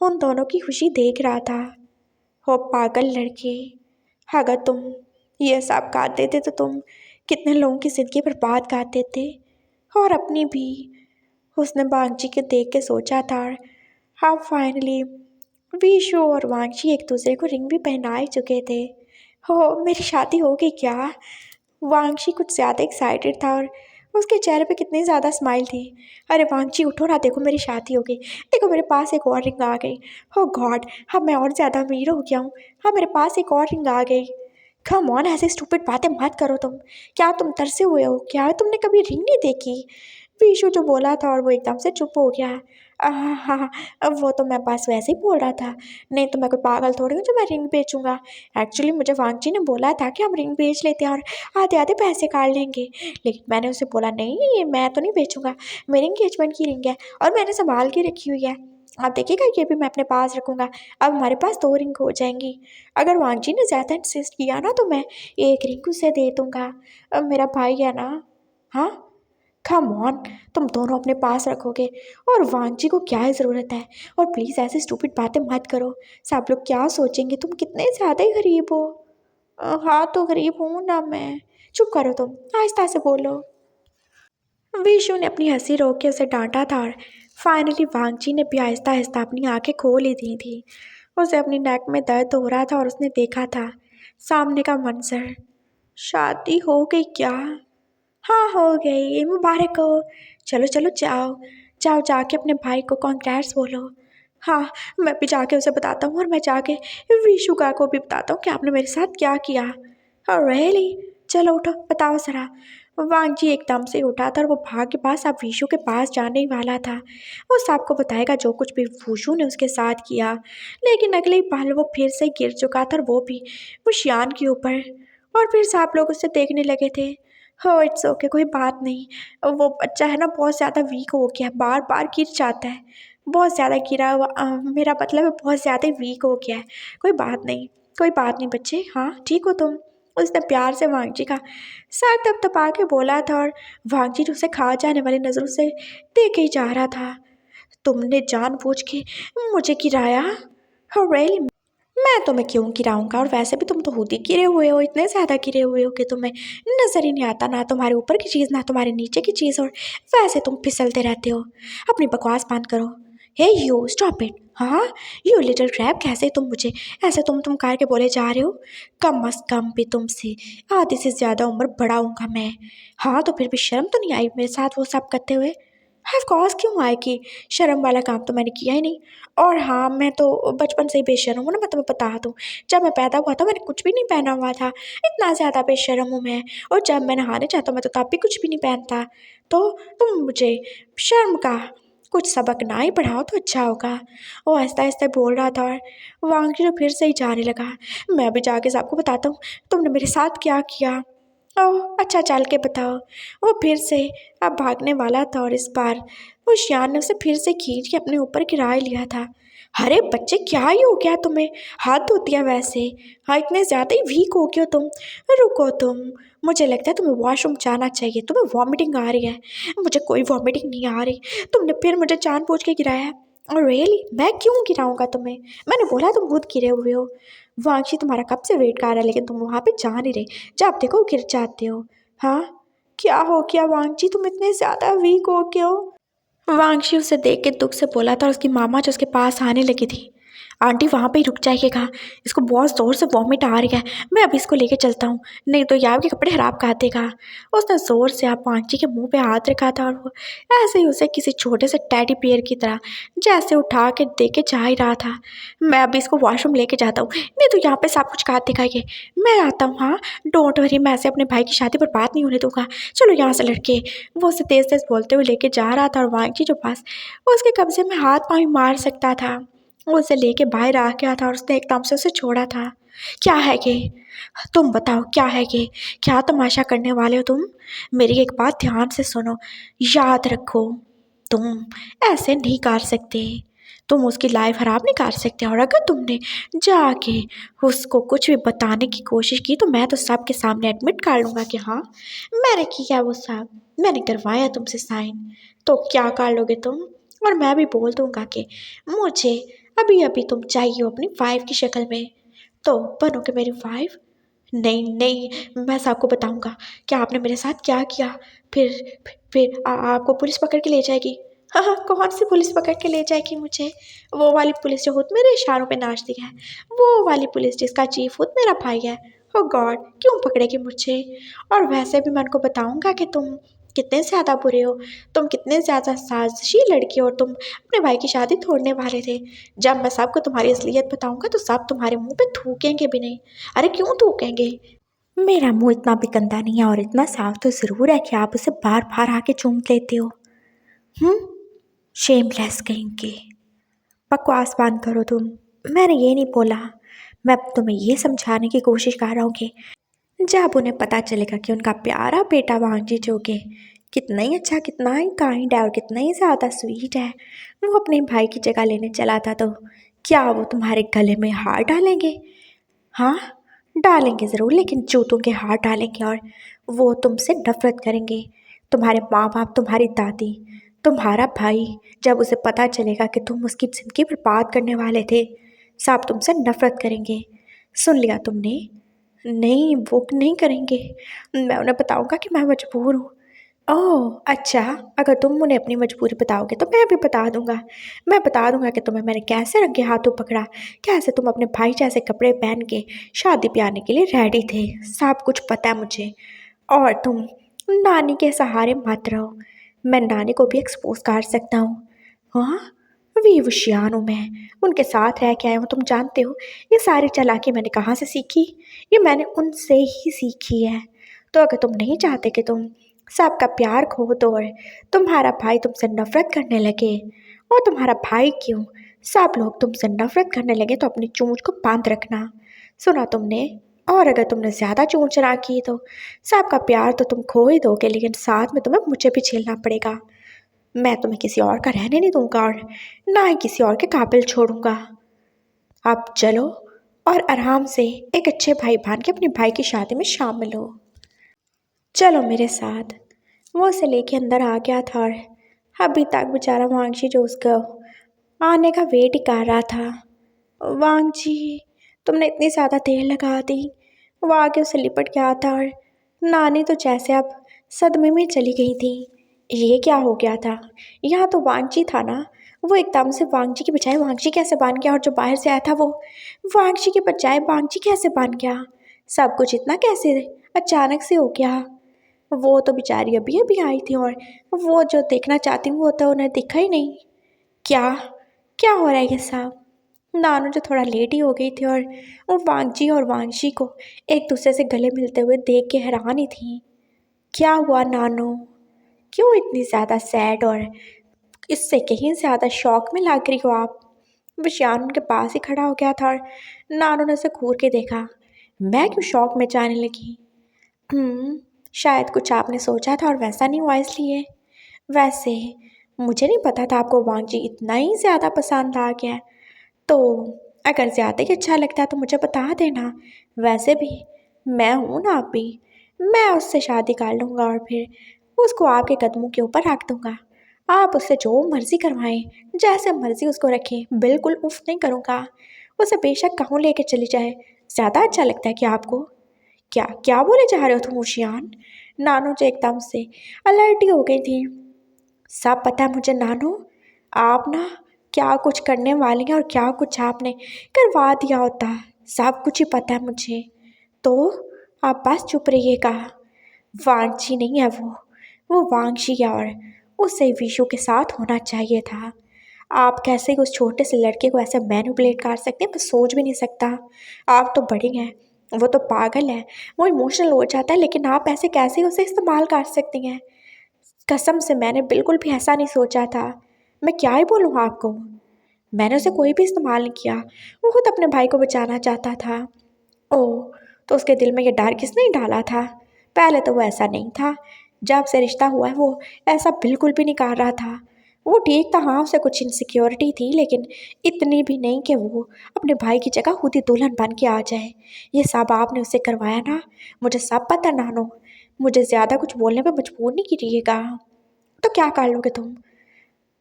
उन दोनों की खुशी देख रहा था। हो पागल लड़की, अगर तुम ये सब कर देते तो तुम कितने लोगों की ज़िंदगी बर्बाद कर देते, और अपनी भी। उसने वांगची के देख के सोचा था। हाँ फाइनली विशु और वांगची एक दूसरे को रिंग भी पहना ही चुके थे। हो मेरी शादी हो गई क्या? वांगची कुछ ज़्यादा एक्साइटेड था और उसके चेहरे पे कितनी ज़्यादा स्माइल थी। अरे वांगची उठो ना, देखो मेरी शादी हो गई, देखो मेरे पास एक और रिंग आ गई। हो गॉड, अब मैं और ज़्यादा अमीर हो गया हूँ, हाँ मेरे पास एक और रिंग आ गई। कम ऑन, ऐसे स्टूपिड बातें मत करो तुम। क्या तुम तरसे हुए हो क्या? तुमने कभी रिंग नहीं देखी? विशु जो बोला था और वो एकदम से चुप हो गया। हाँ हाँ, अब वो तो मैं बस वैसे ही बोल रहा था, नहीं तो मैं कोई पागल थोड़ी हूँ जो मैं रिंग बेचूंगा। एक्चुअली मुझे वांगची ने बोला था कि हम रिंग बेच लेते हैं और आधे आधे पैसे काट लेंगे, लेकिन मैंने उसे बोला नहीं ये मैं तो नहीं बेचूंगा, मेरी इंगेजमेंट की रिंग है और मैंने संभाल के रखी हुई है। आप देखिएगा ये भी मैं अपने पास रखूंगा। अब हमारे पास 2 रिंग हो जाएंगी। अगर वांगची ने ज़्यादा इंसिस्ट किया ना तो मैं एक रिंग उसे दे दूंगा, अब मेरा भाई है ना। हाँ कम ऑन, तुम दोनों अपने पास रखोगे और वांगची को क्या ही ज़रूरत है? और प्लीज़ ऐसी स्टूपिड बातें मत करो, सब लोग क्या सोचेंगे, तुम कितने ज़्यादा ही गरीब हो। हाँ तो गरीब हूँ ना मैं। चुप करो तुम, आहिस्ता से बोलो। विशु ने अपनी हंसी रोक के उसे डांटा था और फाइनली वांगची ने भी आहिस्ता आहिस्ता अपनी आंखें खोल ही दी थी। उसे अपनी नेक में दर्द हो रहा था और उसने देखा था सामने का मंजर। शादी हो गई क्या? हाँ हो गई, मुबारक हो। चलो चलो जाओ, जाओ जाके अपने भाई को कॉन्ग्रेट्स बोलो। हाँ मैं भी जाके उसे बताता हूँ और मैं जाके विशु का को भी बताता हूँ कि आपने मेरे साथ क्या किया। रियली? चलो उठो बताओ ज़रा। वांगजी एकदम से उठा था और वो भाग के पास अब विशु के पास जाने ही वाला था। वो सबको बताएगा जो कुछ भी विशु ने उसके साथ किया, लेकिन अगले ही पल वो फिर से गिर चुका था और वो भी वो शियान के ऊपर। और फिर सब लोग उसे देखने लगे थे। हो इट्स ओके, कोई बात नहीं। वो बच्चा है ना बहुत ज़्यादा वीक हो गया, बार बार गिर जाता है। बहुत ज़्यादा गिरा हुआ, मेरा मतलब है बहुत ज़्यादा वीक हो गया है। कोई बात नहीं, कोई बात नहीं बच्चे, हाँ ठीक हो तुम। उसने प्यार से वांगजी का सर थपथपा के बोला था और वांगजी उसे खा जाने वाली नज़रों से देखे ही जा रहा था। तुमने जानबूझ के मुझे गिराया? हो रियली? मैं तुम्हें क्यों गिराऊंगा, और वैसे भी तुम तो खुद ही गिरे हुए हो, इतने ज़्यादा गिरे हुए हो कि तुम्हें नज़र ही नहीं आता, ना तुम्हारे ऊपर की चीज़ ना तुम्हारे नीचे की चीज़, और वैसे तुम फिसलते रहते हो। अपनी बकवास बंद करो। हे यू स्टॉप इट। हाँ, यू लिटिल क्रैब, कैसे तुम मुझे ऐसे तुम करके बोले जा रहे हो? कम अज कम भी तुमसे आधे से ज़्यादा उम्र बड़ा हूँगा मैं। हाँ तो फिर भी शर्म तो नहीं आई मेरे साथ वो सब करते हुए? ऑफ कोर्स क्यों आएगी, शर्म वाला काम तो मैंने किया ही नहीं। और हाँ, मैं तो बचपन से ही बेशर्म हूँ ना, मैं तुम्हें बता दूँ। जब मैं पैदा हुआ था मैंने कुछ भी नहीं पहना हुआ था, इतना ज़्यादा बेशर्म हूँ मैं। और जब मैं नहाने जाता हूँ मैं तो तब भी कुछ भी नहीं पहनता। तो तुम मुझे शर्म का कुछ सबक ना ही पढ़ाओ तो अच्छा होगा। वो आहिस्ता आहिस्ता बोल रहा था और वांगजी तो फिर से ही जाने लगा। मैं भी जाके सबको बताता हूँ तुमने मेरे साथ क्या किया। ओह अच्छा, चल के बताओ। वो फिर से अब भागने वाला था और इस बार होशियार ने उसे फिर से खींच के अपने ऊपर गिरा ही लिया था। अरे बच्चे, क्या ही हो गया तुम्हें? हाथ धोती है वैसे? हाँ, इतने ज़्यादा ही वीक हो गए हो तुम। रुको तुम, मुझे लगता है तुम्हें वॉशरूम जाना चाहिए, तुम्हें वॉमिटिंग आ रही है। मुझे कोई वॉमिटिंग नहीं आ रही, तुमने फिर मुझे जानबूझ के गिराया है। और रियली, मैं क्यों गिराऊंगा तुम्हें? मैंने बोला तुम खुद गिरे हुए हो। वांशी तुम्हारा कब से वेट कर रहा है लेकिन तुम वहाँ पे जा नहीं रहे, जब देखो गिर जाते हो। हाँ, क्या हो गया वांगची, तुम इतने ज़्यादा वीक हो गए हो? वांगशी उसे देख के दुख से बोला था और उसकी मामा जो उसके पास आने लगी थी। आंटी वहाँ पे ही रुक जाइएगा, इसको बहुत ज़ोर से वॉमिट आ रही है, मैं अभी इसको लेके चलता हूँ, नहीं तो ये आपके कपड़े खराब कर देगा। उसने ज़ोर से आप वांगची के मुंह पे हाथ रखा था और वो ऐसे ही उसे किसी छोटे से टेडी बियर की तरह जैसे उठा के दे के जा ही रहा था। मैं अभी इसको वॉशरूम लेके जाता हूँ, नहीं तो यहाँ पे सब कुछ काट देगा ये। मैं आता हूँ, हाँ डोंट वरी, मैं ऐसे अपने भाई की शादी पर बात नहीं होने दूंगा। चलो यहाँ से लड़के। वो उसे तेज तेज बोलते हुए लेके जा रहा था और वांगची जो पास उसके कब्जे में हाथ पाँव ही मार सकता था, वो उसे लेके बाहर आ गया था और उसने एकदम से उसे छोड़ा था। क्या है ये? तुम बताओ क्या है ये? क्या तमाशा करने वाले हो तुम? मेरी एक बात ध्यान से सुनो, याद रखो, तुम ऐसे नहीं कर सकते, तुम उसकी लाइफ खराब नहीं कर सकते। और अगर तुमने जाके उसको कुछ भी बताने की कोशिश की तो मैं तो सबके सामने एडमिट कर लूँगा कि हाँ मैंने किया वो सब, मैंने करवाया तुमसे साइन। तो क्या कर लोगे तुम? और मैं भी बोल दूँगा कि मुझे अभी अभी तुम चाहिए हो अपनी वाइफ की शक्ल में, तो बनोगे मेरी वाइफ। नहीं नहीं, मैं सबको बताऊंगा कि आपने मेरे साथ क्या किया। फिर आपको पुलिस पकड़ के ले जाएगी। हाँ हाँ, कौन सी पुलिस पकड़ के ले जाएगी मुझे? वो वाली पुलिस जो खुद मेरे इशारों पे नाचती है, वो वाली पुलिस जिसका चीफ खुद मेरा भाई है। ओ गॉड, क्यों पकड़ेगी मुझे? और वैसे भी मैं उनको बताऊंगा कि तुम कितने ज़्यादा बुरे हो, तुम कितने ज़्यादा साजिशी लड़की हो, और तुम अपने भाई की शादी तोड़ने वाले थे। जब मैं सबको तुम्हारी असलियत बताऊंगा तो सब तुम्हारे मुंह पे थूकेंगे भी नहीं। अरे क्यों थूकेंगे? मेरा मुंह इतना भी गंदा नहीं है और इतना साफ तो ज़रूर है कि आप उसे बार बार आके चूम लेते हो। हम्म, शेमलेस कहेंगे। बकवास बंद करो तुम, मैंने ये नहीं बोला। मैं तुम्हें ये समझाने की कोशिश कर रहा हूँ कि जब उन्हें पता चलेगा कि उनका प्यारा बेटा वांगजी जो कि कितना ही अच्छा, कितना ही काइंड है और कितना ही ज़्यादा स्वीट है, वो अपने भाई की जगह लेने चला था, तो क्या वो तुम्हारे गले में हार डालेंगे? हाँ, डालेंगे ज़रूर, लेकिन जूतों के हार डालेंगे और वो तुमसे नफरत करेंगे। तुम्हारे माँ बाप, तुम्हारी दादी, तुम्हारा भाई, जब उसे पता चलेगा कि तुम उसकी ज़िंदगी बर्बाद करने वाले थे, सब तुमसे नफरत करेंगे। सुन लिया तुमने? नहीं, वो नहीं करेंगे। मैं उन्हें बताऊंगा कि मैं मजबूर हूँ। ओह अच्छा, अगर तुम उन्हें अपनी मजबूरी बताओगे तो मैं भी बता दूंगा। मैं बता दूंगा कि तुम्हें मैंने कैसे रंगे हाथों पकड़ा, कैसे तुम अपने भाई जैसे कपड़े पहन के शादी पे आने के लिए रेडी थे। सब कुछ पता है मुझे। और तुम नानी के सहारे मत रहो, मैं नानी को भी एक्सपोज कर सकता हूँ। हाँ, वी होशियार हूँ मैं, उनके साथ रह के आया हूँ, तुम जानते हो ये सारी चालाकी मैंने कहाँ से सीखी? ये मैंने उनसे ही सीखी है। तो अगर तुम नहीं चाहते कि तुम सबका प्यार खो दो और तुम्हारा भाई तुमसे नफरत करने लगे, और तुम्हारा भाई क्यों, सब लोग तुमसे नफरत करने लगे, तो अपनी चोंच को बांध रखना। सुना तुमने? और अगर तुमने ज़्यादा चूं-चरा की तो सबका प्यार तो तुम खो ही दोगे, लेकिन साथ में तुम्हें मुझे भी झेलना पड़ेगा। मैं तुम्हें किसी और का रहने नहीं दूंगा और ना ही किसी और के काबिल छोड़ूंगा। आप चलो और आराम से एक अच्छे भाई बन के अपने भाई की शादी में शामिल हो। चलो मेरे साथ। वो उसे लेके अंदर आ गया था और अभी तक बेचारा वांगची जो उसका आने का वेट ही कर रहा था। वांगची, तुमने इतनी ज़्यादा देर लगा दी। वो आगे उसे लिपट गया था और नानी तो जैसे अब सदमे में चली गई थी। ये क्या हो गया था? यहाँ तो वांगची था ना। वो एकदम से वांगची की बजाय वांगची कैसे बन गया, और जो बाहर से आया था वो वांगची के बजाय वांगची कैसे बन गया? सब कुछ इतना कैसे अचानक से हो गया? वो तो बेचारी अभी अभी आई थी और वो जो देखना चाहती हूँ वो तो उन्हें दिखा ही नहीं। क्या क्या हो रहा है ये सब? नानू जो थोड़ा लेट ही हो गई थी और वो वांगजी और वांगशी को एक दूसरे से गले मिलते हुए देख के हैरान ही थी। क्या हुआ नानू? क्यों इतनी ज़्यादा सैड और इससे कहीं ज़्यादा शौक में लग रही हो आप? विशान उनके पास ही खड़ा हो गया था और नानू ने उसे घूर के देखा। मैं क्यों शौक में जाने लगी? शायद कुछ आपने सोचा था और वैसा नहीं हुआ इसलिए। वैसे मुझे नहीं पता था आपको वांगजी इतना ही ज़्यादा पसंद आ गया है। तो अगर ज़्यादा ही अच्छा लगता है तो मुझे बता देना। वैसे भी मैं हूँ ना अभी, मैं उससे शादी कर लूँगा और फिर उसको आपके कदमों के ऊपर रख दूँगा। आप उससे जो मर्ज़ी करवाएं, जैसे मर्ज़ी उसको रखें, बिल्कुल उफ नहीं करूँगा। उसे बेशक कहूँ लेके चली जाए। ज़्यादा अच्छा लगता है कि आपको? क्या क्या बोले जा रहे हो तुम होशियान? नानू जो एकदम से अलर्ट ही हो गई थी। सब पता है मुझे नानू, आप ना क्या कुछ करने वाली हैं और क्या कुछ आपने करवा दिया होता है, सब कुछ ही पता है मुझे। तो आप बस चुप रहिएगा। वांगची नहीं है वो वांगशी है और उसे विशु के साथ होना चाहिए था। आप कैसे उस छोटे से लड़के को ऐसे मैनिपुलेट कर सकते हैं, मैं सोच भी नहीं सकता। आप तो बड़ी हैं, वो तो पागल है, वो इमोशनल हो जाता है, लेकिन आप ऐसे कैसे उसे इस्तेमाल कर सकती हैं? कसम से मैंने बिल्कुल भी ऐसा नहीं सोचा था। मैं क्या ही बोलूँ आपको? मैंने उसे कोई भी इस्तेमाल नहीं किया। वो खुद अपने भाई को बचाना चाहता था। ओह! तो उसके दिल में ये डर किसने डाला था? पहले तो वो ऐसा नहीं था। जब से रिश्ता हुआ है वो ऐसा बिल्कुल भी नहीं कर रहा था। वो ठीक था, हाँ, उसे कुछ इनसिक्योरिटी थी, लेकिन इतनी भी नहीं कि वो अपने भाई की जगह खुद ही दुल्हन बन के आ जाए। ये सब आपने उससे करवाया ना, मुझे सब पता है नानो। मुझे ज़्यादा कुछ बोलने पे मजबूर नहीं कीजिएगा। तो क्या कर लोगे तुम?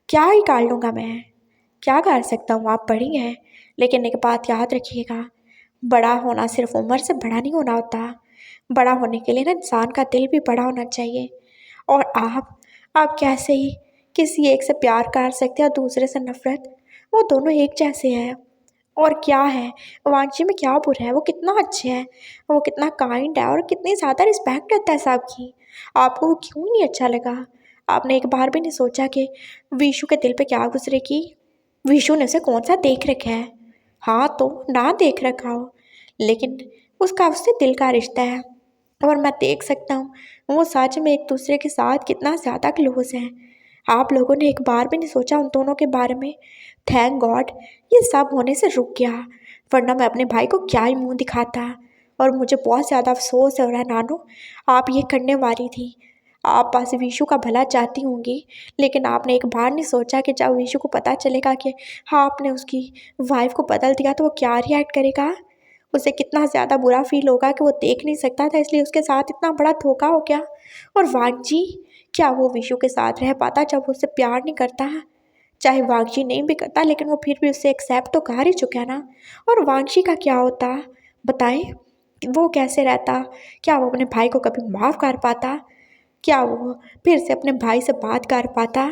क्या ही कर लूँगा मैं? क्या कर सकता हूँ? आप बड़ी हैं, लेकिन एक बात याद रखिएगा, बड़ा होना सिर्फ उम्र से बड़ा नहीं होना होता। बड़ा होने के लिए ना इंसान का दिल भी बड़ा होना चाहिए। और आप कैसे ही किसी एक से प्यार कर सकते हैं और दूसरे से नफरत? वो दोनों एक जैसे हैं। और क्या है, वांची में क्या बुरा है? वो कितना अच्छे है, वो कितना काइंड है और कितनी ज़्यादा रिस्पेक्ट करता है सबकी। आपको वो क्यों नहीं अच्छा लगा? आपने एक बार भी नहीं सोचा कि विशु के दिल पे क्या गुजरेगी? विशु ने उसे कौन सा देख रखा है? हाँ, तो ना देख रखा हो, लेकिन उसका उससे दिल का रिश्ता है और मैं देख सकता हूँ वो सच में एक दूसरे के साथ कितना ज़्यादा क्लोज हैं। आप लोगों ने एक बार भी नहीं सोचा उन दोनों के बारे में? थैंक गॉड ये सब होने से रुक गया, वरना मैं अपने भाई को क्या ही मुंह दिखाता। और मुझे बहुत ज़्यादा अफसोस हो रहा है नानू, आप ये करने वाली थी। आप बस विशु का भला चाहती होंगी, लेकिन आपने एक बार नहीं सोचा कि जब विशु को पता चलेगा कि हाँ आपने उसकी वाइफ को बदल दिया तो वो क्या रिएक्ट करेगा? उसे कितना ज़्यादा बुरा फील होगा कि वो देख नहीं सकता था, इसलिए उसके साथ इतना बड़ा धोखा हो गया। और वांगजी, क्या वो विशु के साथ रह पाता जब वो उससे प्यार नहीं करता है? चाहे वांगजी नहीं भी करता, लेकिन वो फिर भी उससे एक्सेप्ट तो कर ही चुका है ना। और वांगशी का क्या होता, बताएं? वो कैसे रहता? क्या वो अपने भाई को कभी माफ़ कर पाता? क्या वो फिर से अपने भाई से बात कर पाता?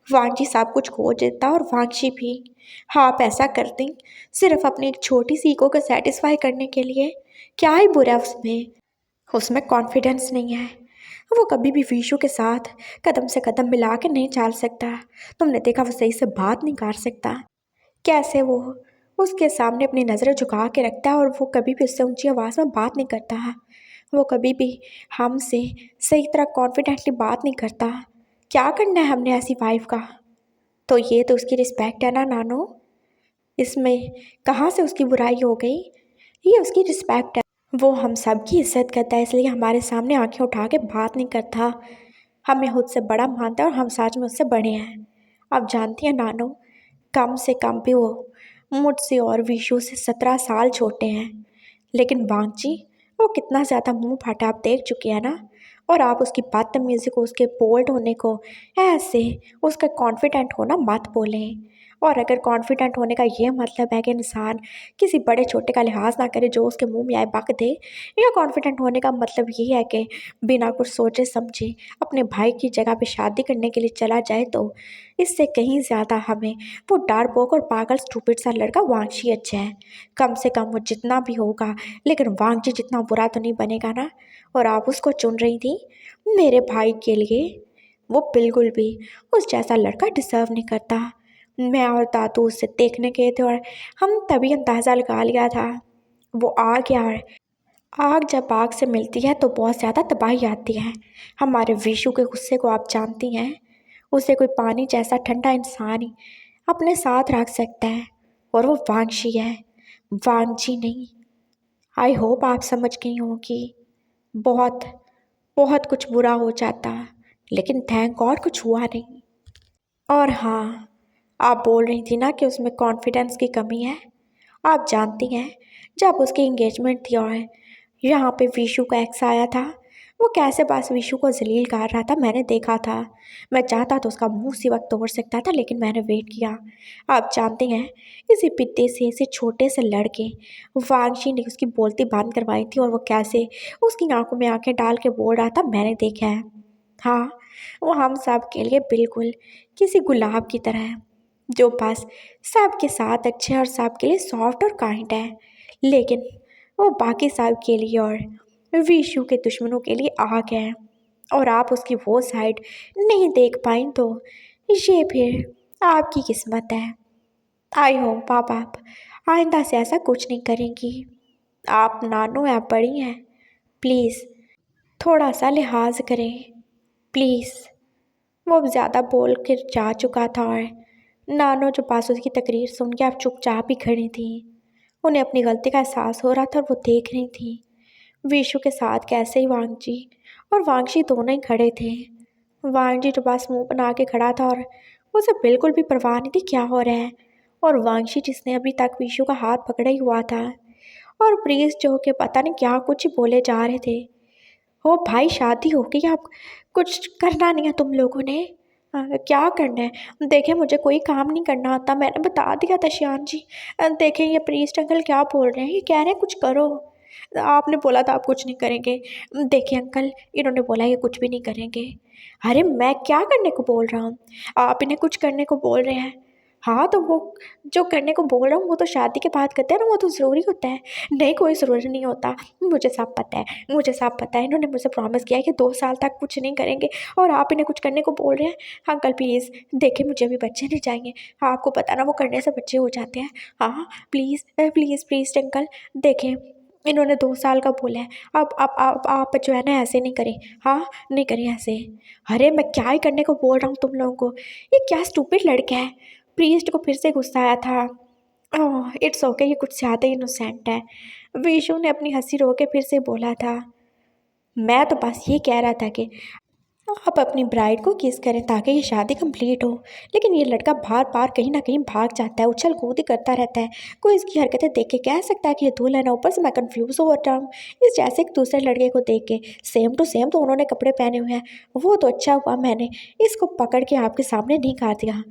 वांगजी सब कुछ खो देता और वांगशी भी। हाँ, आप ऐसा करती सिर्फ अपनी एक छोटी सी ईगो को सेटिस्फाई करने के लिए। क्या ही बुरा है उसमें? उसमें कॉन्फिडेंस नहीं है। वो कभी भी विशु के साथ कदम से कदम मिला के नहीं चल सकता। तुमने देखा वो सही से बात नहीं कर सकता। कैसे वो उसके सामने अपनी नज़रें झुका के रखता है और वो कभी भी उससे ऊंची आवाज़ में बात नहीं करता है। वो कभी भी हमसे सही तरह कॉन्फिडेंटली बात नहीं करता। क्या करना है हमने ऐसी वाइफ का? तो ये तो उसकी रिस्पेक्ट है ना नानो, इसमें कहाँ से उसकी बुराई हो गई? ये उसकी रिस्पेक्ट है। वो हम सब की इज्जत करता है, इसलिए हमारे सामने आंखें उठा के बात नहीं करता। हमें खुद से बड़ा मानता है और हम सच में उससे बड़े हैं। आप जानती हैं नानो, कम से कम भी वो मुझसे और विशु से 17 साल छोटे हैं। लेकिन वांगची, वो कितना ज़्यादा मुंह फाटा आप देख चुके हैं ना। और आप उसकी बदतमीजी को, उसके बोल्ड होने को, ऐसे उसका कॉन्फिडेंट होना मत बोलें। और अगर कॉन्फिडेंट होने का ये मतलब है कि इंसान किसी बड़े छोटे का लिहाज ना करे जो उसके मुंह में आए बक दे, या कॉन्फिडेंट होने का मतलब ये है कि बिना कुछ सोचे समझे अपने भाई की जगह पे शादी करने के लिए चला जाए, तो इससे कहीं ज़्यादा हमें वो डारपोक और पागल स्टूपिड सा लड़का वांगची अच्छा है। कम से कम वो जितना भी होगा, लेकिन वांगची जितना बुरा तो नहीं बनेगा ना। और आप उसको चुन रही थी मेरे भाई के लिए। वो बिल्कुल भी उस जैसा लड़का डिजर्व नहीं करता। मैं और दादू उसे देखने गए थे और हम तभी अंदाज़ा लगा लिया था। वो आ गया, और आग जब आग से मिलती है तो बहुत ज़्यादा तबाही आती है। हमारे विशु के गुस्से को आप जानती हैं। उसे कोई पानी जैसा ठंडा इंसान ही अपने साथ रख सकता है, और वो वांगशी है, वांगची नहीं। आई होप आप समझ गई होंगी। बहुत बहुत कुछ बुरा हो जाता, लेकिन थैंक गॉड कुछ हुआ नहीं। और हाँ, आप बोल रही थी ना कि उसमें कॉन्फिडेंस की कमी है। आप जानती हैं, जब उसकी इंगेजमेंट थी और यहाँ पे विशु का एक्स आया था, वो कैसे पास विशु को जलील कर रहा था, मैंने देखा था। मैं चाहता तो उसका मुंह उसी वक्त तोड़ सकता था, लेकिन मैंने वेट किया। आप जानते हैं, इसी पिद्दे से, इसी छोटे से लड़के वांगशी ने उसकी बोलती बंद करवाई थी, और वो कैसे उसकी आंखों में आंखें डाल के बोल रहा था, मैंने देखा है। हाँ, वो हम सब के लिए बिल्कुल किसी गुलाब की तरह है, जो बस सबके साथ अच्छे और सबके लिए सॉफ्ट और काइंड है। लेकिन वो बाकी सब के लिए और विशु के दुश्मनों के लिए आग है। और आप उसकी वो साइड नहीं देख पाई, तो ये फिर आपकी किस्मत है। आई होप आप आइंदा से ऐसा कुछ नहीं करेंगी। आप नानो या बड़ी हैं, प्लीज़ थोड़ा सा लिहाज करें, प्लीज़। वो अब ज़्यादा बोल कर जा चुका था, और नानो जो पास उसकी तकरीर सुन के अब चुपचाप ही खड़ी थी। उन्हें अपनी गलती का एहसास हो रहा था, और वो देख रही थी विशु के साथ कैसे ही वांगजी और वांगशी दोनों ही खड़े थे। वांगजी जो पास मुंह बना के खड़ा था, और उसे बिल्कुल भी परवाह नहीं थी क्या हो रहा है। और वांगशी जिसने अभी तक विशु का हाथ पकड़ा ही हुआ था, और प्रीस जो कि पता नहीं क्या कुछ बोले जा रहे थे। ओ भाई, शादी हो गई, आप कुछ करना नहीं है तुम लोगों ने। क्या करना है? देखें, मुझे कोई काम नहीं करना आता, मैंने बता दिया था श्यान जी। देखें, ये प्रीस्ट अंकल क्या बोल रहे हैं, ये कह रहे हैं कुछ करो। आपने बोला था आप कुछ नहीं करेंगे। देखिए अंकल, इन्होंने बोला ये कुछ भी नहीं करेंगे। अरे मैं क्या करने को बोल रहा हूँ, आप इन्हें कुछ करने को बोल रहे हैं। हाँ, तो वो जो करने को बोल रहा हूँ वो तो शादी के बाद करते हैं ना, वो तो ज़रूरी होता है। नहीं, कोई ज़रूरी नहीं होता, मुझे सब पता है, मुझे सब पता है। इन्होंने मुझे प्रॉमिस किया है कि 2 साल तक कुछ नहीं करेंगे, और आप इन्हें कुछ करने को बोल रहे हैं। अंकल प्लीज़, देखिए मुझे भी बच्चे नहीं चाहिए। हाँ, आपको पता ना, वो करने से बच्चे हो जाते हैं। हाँ प्लीज़ प्लीज़ प्लीज़ अंकल, देखें इन्होंने 2 साल का बोला है। अब आप जो है ना ऐसे नहीं करें। हाँ, नहीं करें ऐसे। अरे मैं क्या ही करने को बोल रहा हूँ तुम लोगों को, ये क्या स्टूपिड लड़का है। प्रीस्ट को फिर से गुस्सा आया था। ओह इट्स ओके, ये कुछ ज़्यादा ही इनोसेंट है। विशु ने अपनी हंसी रोक के फिर से बोला था, मैं तो बस ये कह रहा था कि आप अपनी ब्राइड को किस करें ताकि ये शादी कंप्लीट हो। लेकिन ये लड़का बार बार कहीं ना कहीं भाग जाता है, उछल कूद ही करता रहता है। कोई इसकी हरकतें देख के कह सकता है कि ये दुल्हन है। ऊपर से मैं कंफ्यूज हो रहा हूँ इस जैसे एक दूसरे लड़के को देख के। सेम टू सेम तो उन्होंने कपड़े पहने हुए हैं। वो तो अच्छा हुआ मैंने इसको पकड़ के आपके सामने नहीं कर दिया।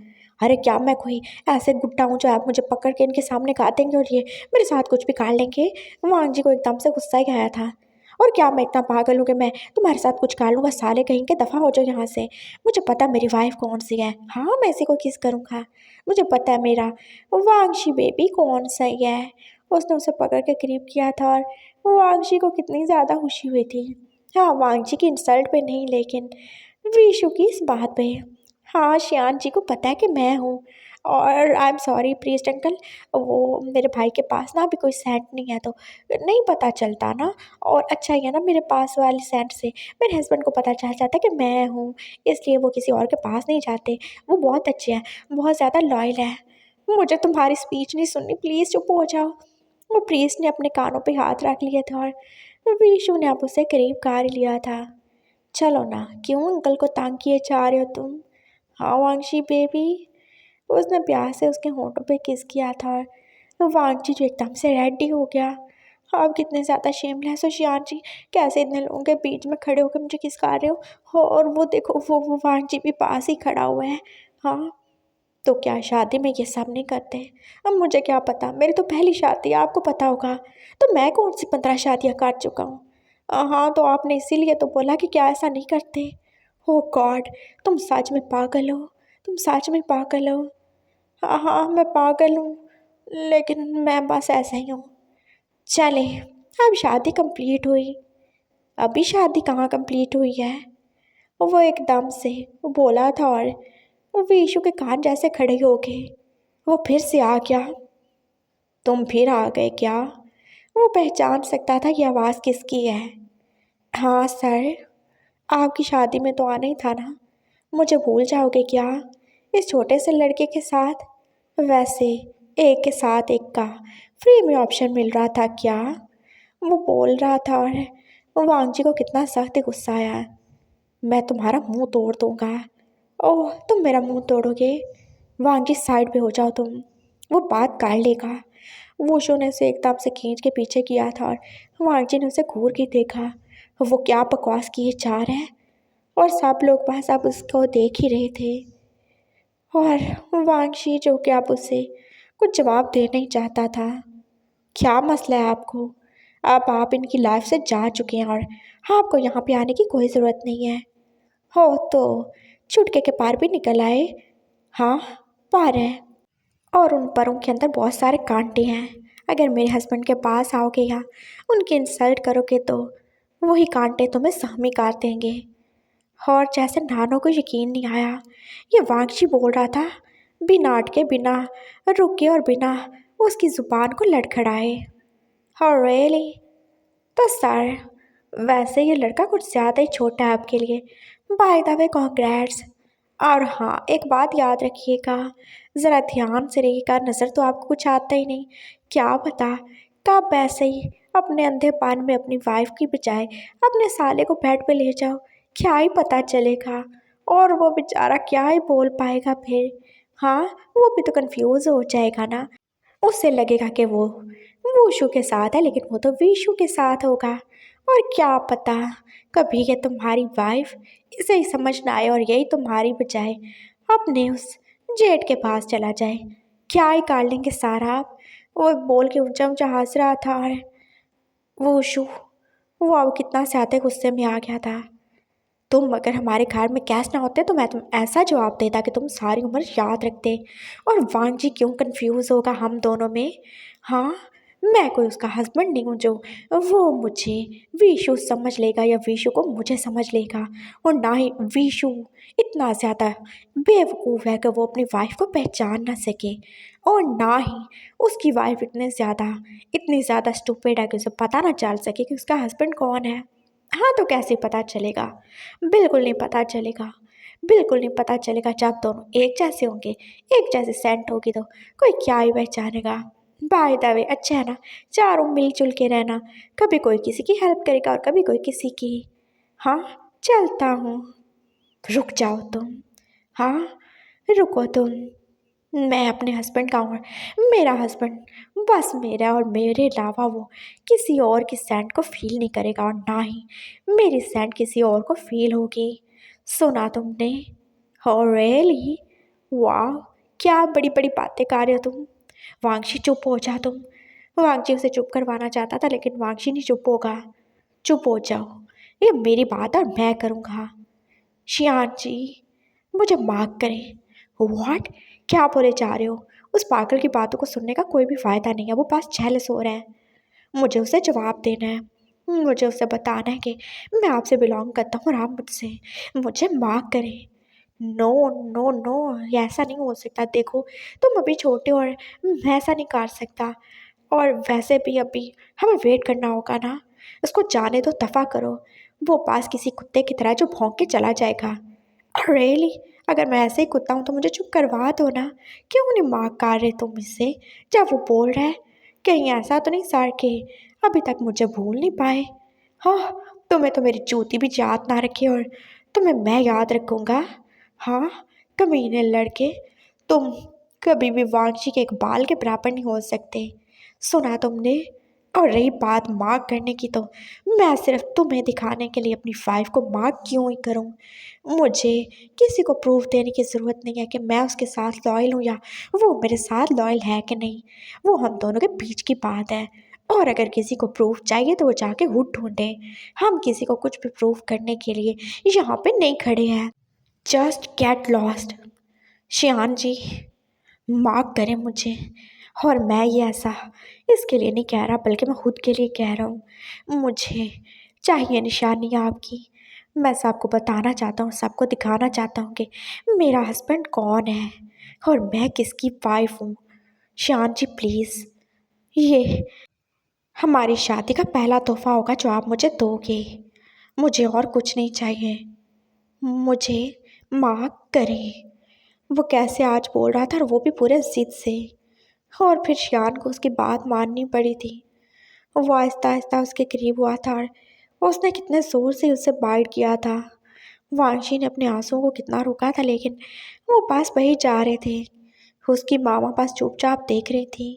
अरे क्या मैं कोई ऐसे गुड्डा हूँ जो आप मुझे पकड़ के इनके सामने काट देंगे और ये मेरे साथ कुछ भी काट लेंगे। वांग जी को एकदम से गुस्सा ही आया था। और क्या मैं इतना पागल हूँ कि मैं तुम्हारे साथ कुछ कर लूँगा? साले कहीं के दफ़ा हो जाओ यहाँ से। मुझे पता मेरी वाइफ कौन सी है। हाँ, मैं इसी को किस करूँगा। मुझे पता है मेरा वांगशी बेबी कौन सा ही है। उसने उसे पकड़ के करीब किया था, और वांगशी को कितनी ज़्यादा खुशी हुई थी। हाँ, वांगशी की इंसल्ट पे नहीं, लेकिन विशु की इस बात पे। हाँ, श्यान जी को पता है कि मैं हूँ। और I am sorry priest uncle, वो मेरे भाई के पास ना अभी कोई सेंट नहीं है, तो नहीं पता चलता ना। और अच्छा ही है ना, मेरे पास वाली सेंट से मेरे हस्बैंड को पता चल जाता है कि मैं हूँ, इसलिए वो किसी और के पास नहीं जाते। वो बहुत अच्छे हैं, बहुत ज़्यादा लॉयल है। मुझे तुम्हारी स्पीच नहीं सुननी, प्लीज़ चुप हो जाओ। वो प्रीस्ट ने अपने कानों पे हाथ रख लिए थे और विशु ने अब उसे करीब कर लिया था। चलो ना, क्यों अंकल को तंग किए जा रहे हो तुम? हाँ वांगशी बेबी। उसने प्यार से उसके होंठों पे किस किया था और वांगची जो एकदम से रेडी हो गया। आप कितने ज़्यादा शेमलेस हो शियान जी, कैसे इतने लोगों के बीच में खड़े होकर मुझे किस कर रहे हो? और वो देखो, वो वांगची भी पास ही खड़ा हुआ है। हाँ, तो क्या शादी में ये सब नहीं करते? अब मुझे क्या पता, मेरी तो पहली शादी है, आपको पता होगा। तो मैं कौन सी 15 शादियाँ कर चुका हूँ। हाँ, तो आपने इसीलिए तो बोला कि क्या ऐसा नहीं करते। ओ गॉड, तुम सच में पागल हो, तुम सच में पागल हो। हाँ हाँ, मैं पागल हूँ, लेकिन मैं बस ऐसा ही हूँ। चले, अब शादी कंप्लीट हुई। अभी शादी कहाँ कंप्लीट हुई है? वो एकदम से वो बोला था और वो विशु के कान जैसे खड़े हो गए। वो फिर से आ गया। तुम फिर आ गए क्या? वो पहचान सकता था कि आवाज़ किसकी है। हाँ सर, आपकी शादी में तो आना ही था ना, मुझे भूल जाओगे क्या इस छोटे से लड़के के साथ? वैसे एक के साथ एक का फ्री में ऑप्शन मिल रहा था क्या? वो बोल रहा था और वांगजी को कितना सख्त गुस्सा आया। मैं तुम्हारा मुंह तोड़ दूंगा। ओह, तुम मेरा मुंह तोड़ोगे? वांगजी साइड पे हो जाओ तुम, वो बात कर लेगा। वोशो ने उसे एकदम से खींच के पीछे किया था और वांगजी ने उसे घूर के देखा। वो क्या बकवास किए जा रहे हैं, और सब लोग बस अब उसको देख ही रहे थे। और वांगशी जो कि अब उसे कुछ जवाब दे नहीं चाहता था। क्या मसला है आपको? अब आप इनकी लाइफ से जा चुके हैं और आपको यहाँ पे आने की कोई ज़रूरत नहीं है। हो तो चुटके के पार भी निकल आए। हाँ, पार है, और उन परों के अंदर बहुत सारे कांटे हैं। अगर मेरे हस्बैंड के पास आओगे या उनकी इंसल्ट करोगे तो वही कांटे तुम्हें सहमी काट देंगे। और जैसे नानों को यकीन नहीं आया, ये वांगशी बोल रहा था बिना अटके, बिना रुके और बिना उसकी ज़ुबान को लड़खड़ाए। और रियली? तो सर, वैसे ये लड़का कुछ ज़्यादा ही छोटा है आपके लिए। By the way congrats. और हाँ, एक बात याद रखिएगा, ज़रा ध्यान से रहिएगा, नज़र तो आपको कुछ आता ही नहीं। क्या पता कब ऐसे ही अपने अंधेपन में अपनी वाइफ की बजाय अपने साले को बेड पे ले जाओ, क्या ही पता चलेगा। और वो बेचारा क्या ही बोल पाएगा फिर। हाँ, वो भी तो कंफ्यूज हो जाएगा ना। उसे लगेगा कि वो वूशु के साथ है, लेकिन वो तो विशु के साथ होगा। और क्या पता कभी ये तुम्हारी वाइफ इसे ही समझ ना आए और यही तुम्हारी बजाय अपने उस जेठ के पास चला जाए। क्या ही कर लेंगे सारा आप। वो बोल के ऊंचा ऊंचा हंस रहा था और वूशु वो अब कितना ज्यादा गुस्से में आ गया था। तुम अगर हमारे घर में कैश ना होते तो मैं तुम ऐसा जवाब देता कि तुम सारी उम्र याद रखते। और वांगजी क्यों कंफ्यूज होगा हम दोनों में? हाँ, मैं कोई उसका हस्बैंड नहीं हूँ जो वो मुझे विशु समझ लेगा या विशु को मुझे समझ लेगा। और ना ही विशु इतना ज़्यादा बेवकूफ़ है कि वो अपनी वाइफ को पहचान ना सके। और ना ही उसकी वाइफ इतनी ज़्यादा स्टूपिड है कि उसे पता ना चल सके कि उसका हस्बैंड कौन है। हाँ, तो कैसे पता चलेगा? बिल्कुल नहीं पता चलेगा। बिल्कुल नहीं पता चलेगा। जब दोनों एक जैसे होंगे, एक जैसे सेंट होगी तो कोई क्या ही पहचानेगा। बाय द वे, अच्छा है ना, चारों मिलजुल के रहना। कभी कोई किसी की हेल्प करेगा और कभी कोई किसी की। हाँ, चलता हूँ। रुक जाओ तुम। हाँ, रुको तुम। मैं अपने हस्बैंड का हूँ। मेरा हस्बैंड बस मेरा, और मेरे अलावा वो किसी और की सैंड को फील नहीं करेगा और ना ही मेरी सैंड किसी और को फील होगी। सुना तुमने? हो रियली? वाह, क्या बड़ी बड़ी बातें कर रहे हो तुम। वांगशी चुप हो जा तुम। वांगशी उसे चुप करवाना चाहता था, लेकिन वांगशी नहीं चुप होगा। चुप हो जाओ, ये मेरी बात और मैं करूँगा। शियान जी, मुझे माफ़ करें। व्हाट? क्या बोले जा रहे हो? उस पागल की बातों को सुनने का कोई भी फ़ायदा नहीं है, वो बस जेलस हो रहा है। मुझे उसे जवाब देना है। मुझे उसे बताना है कि मैं आपसे बिलोंग करता हूँ और आप मुझसे। मुझे माफ़ करें। नो नो नो, ये ऐसा नहीं हो सकता। देखो, तुम अभी छोटे हो और मैं ऐसा नहीं कर सकता। और वैसे भी अभी हमें वेट करना होगा ना। उसको जाने दो, दफ़ा करो। वो पास किसी कुत्ते की तरह जो भौंक के चला जाएगा। रियली? अगर मैं ऐसे ही कुत्ता हूँ तो मुझे चुप करवा दो ना। क्यों नहीं माँ कर रहे तुम इससे, जब वो बोल रहा है कहीं ऐसा तो नहीं सर के अभी तक मुझे भूल नहीं पाए। हाँ, तुम्हें तो मेरी जूती भी याद ना रखी और तुम्हें मैं याद रखूंगा। हाँ, कमीने लड़के, तुम कभी भी वांशी के एक बाल के बराबर नहीं हो सकते। सुना तुमने? और रही बात मार्क करने की, तो मैं सिर्फ तुम्हें दिखाने के लिए अपनी वाइफ को मार्क क्यों ही करूं। मुझे किसी को प्रूफ देने की ज़रूरत नहीं है कि मैं उसके साथ लॉयल हूँ या वो मेरे साथ लॉयल है कि नहीं। वो हम दोनों के बीच की बात है। और अगर किसी को प्रूफ चाहिए तो वो जाके हुड ढूंढे। हम किसी को कुछ भी प्रूफ करने के लिए यहाँ पे नहीं खड़े हैं। Just get lost. Shiyan ji, माफ़ करें मुझे। और मैं ये ऐसा इसके लिए नहीं कह रहा, बल्कि मैं खुद के लिए कह रहा हूँ। मुझे चाहिए निशानी आपकी। मैं सबको बताना चाहता हूँ, सबको दिखाना चाहता हूँ कि मेरा हस्बैंड कौन है और मैं किसकी वाइफ हूँ। शान जी प्लीज़, ये हमारी शादी का पहला तोहफा होगा जो आप मुझे दोगे। मुझे और कुछ नहीं चाहिए। मुझे माफ़ करें। वो कैसे आज बोल रहा था, और वो भी पूरे ज़िद से। और फिर शियान को उसकी बात माननी पड़ी थी। वो आहिस्ता आहिस्ता उसके करीब हुआ था और उसने कितने ज़ोर से उससे बाइट किया था। वांशी ने अपने आंसुओं को कितना रोका था, लेकिन वो पास वही जा रहे थे। उसकी मामा पास चुपचाप देख रही थी।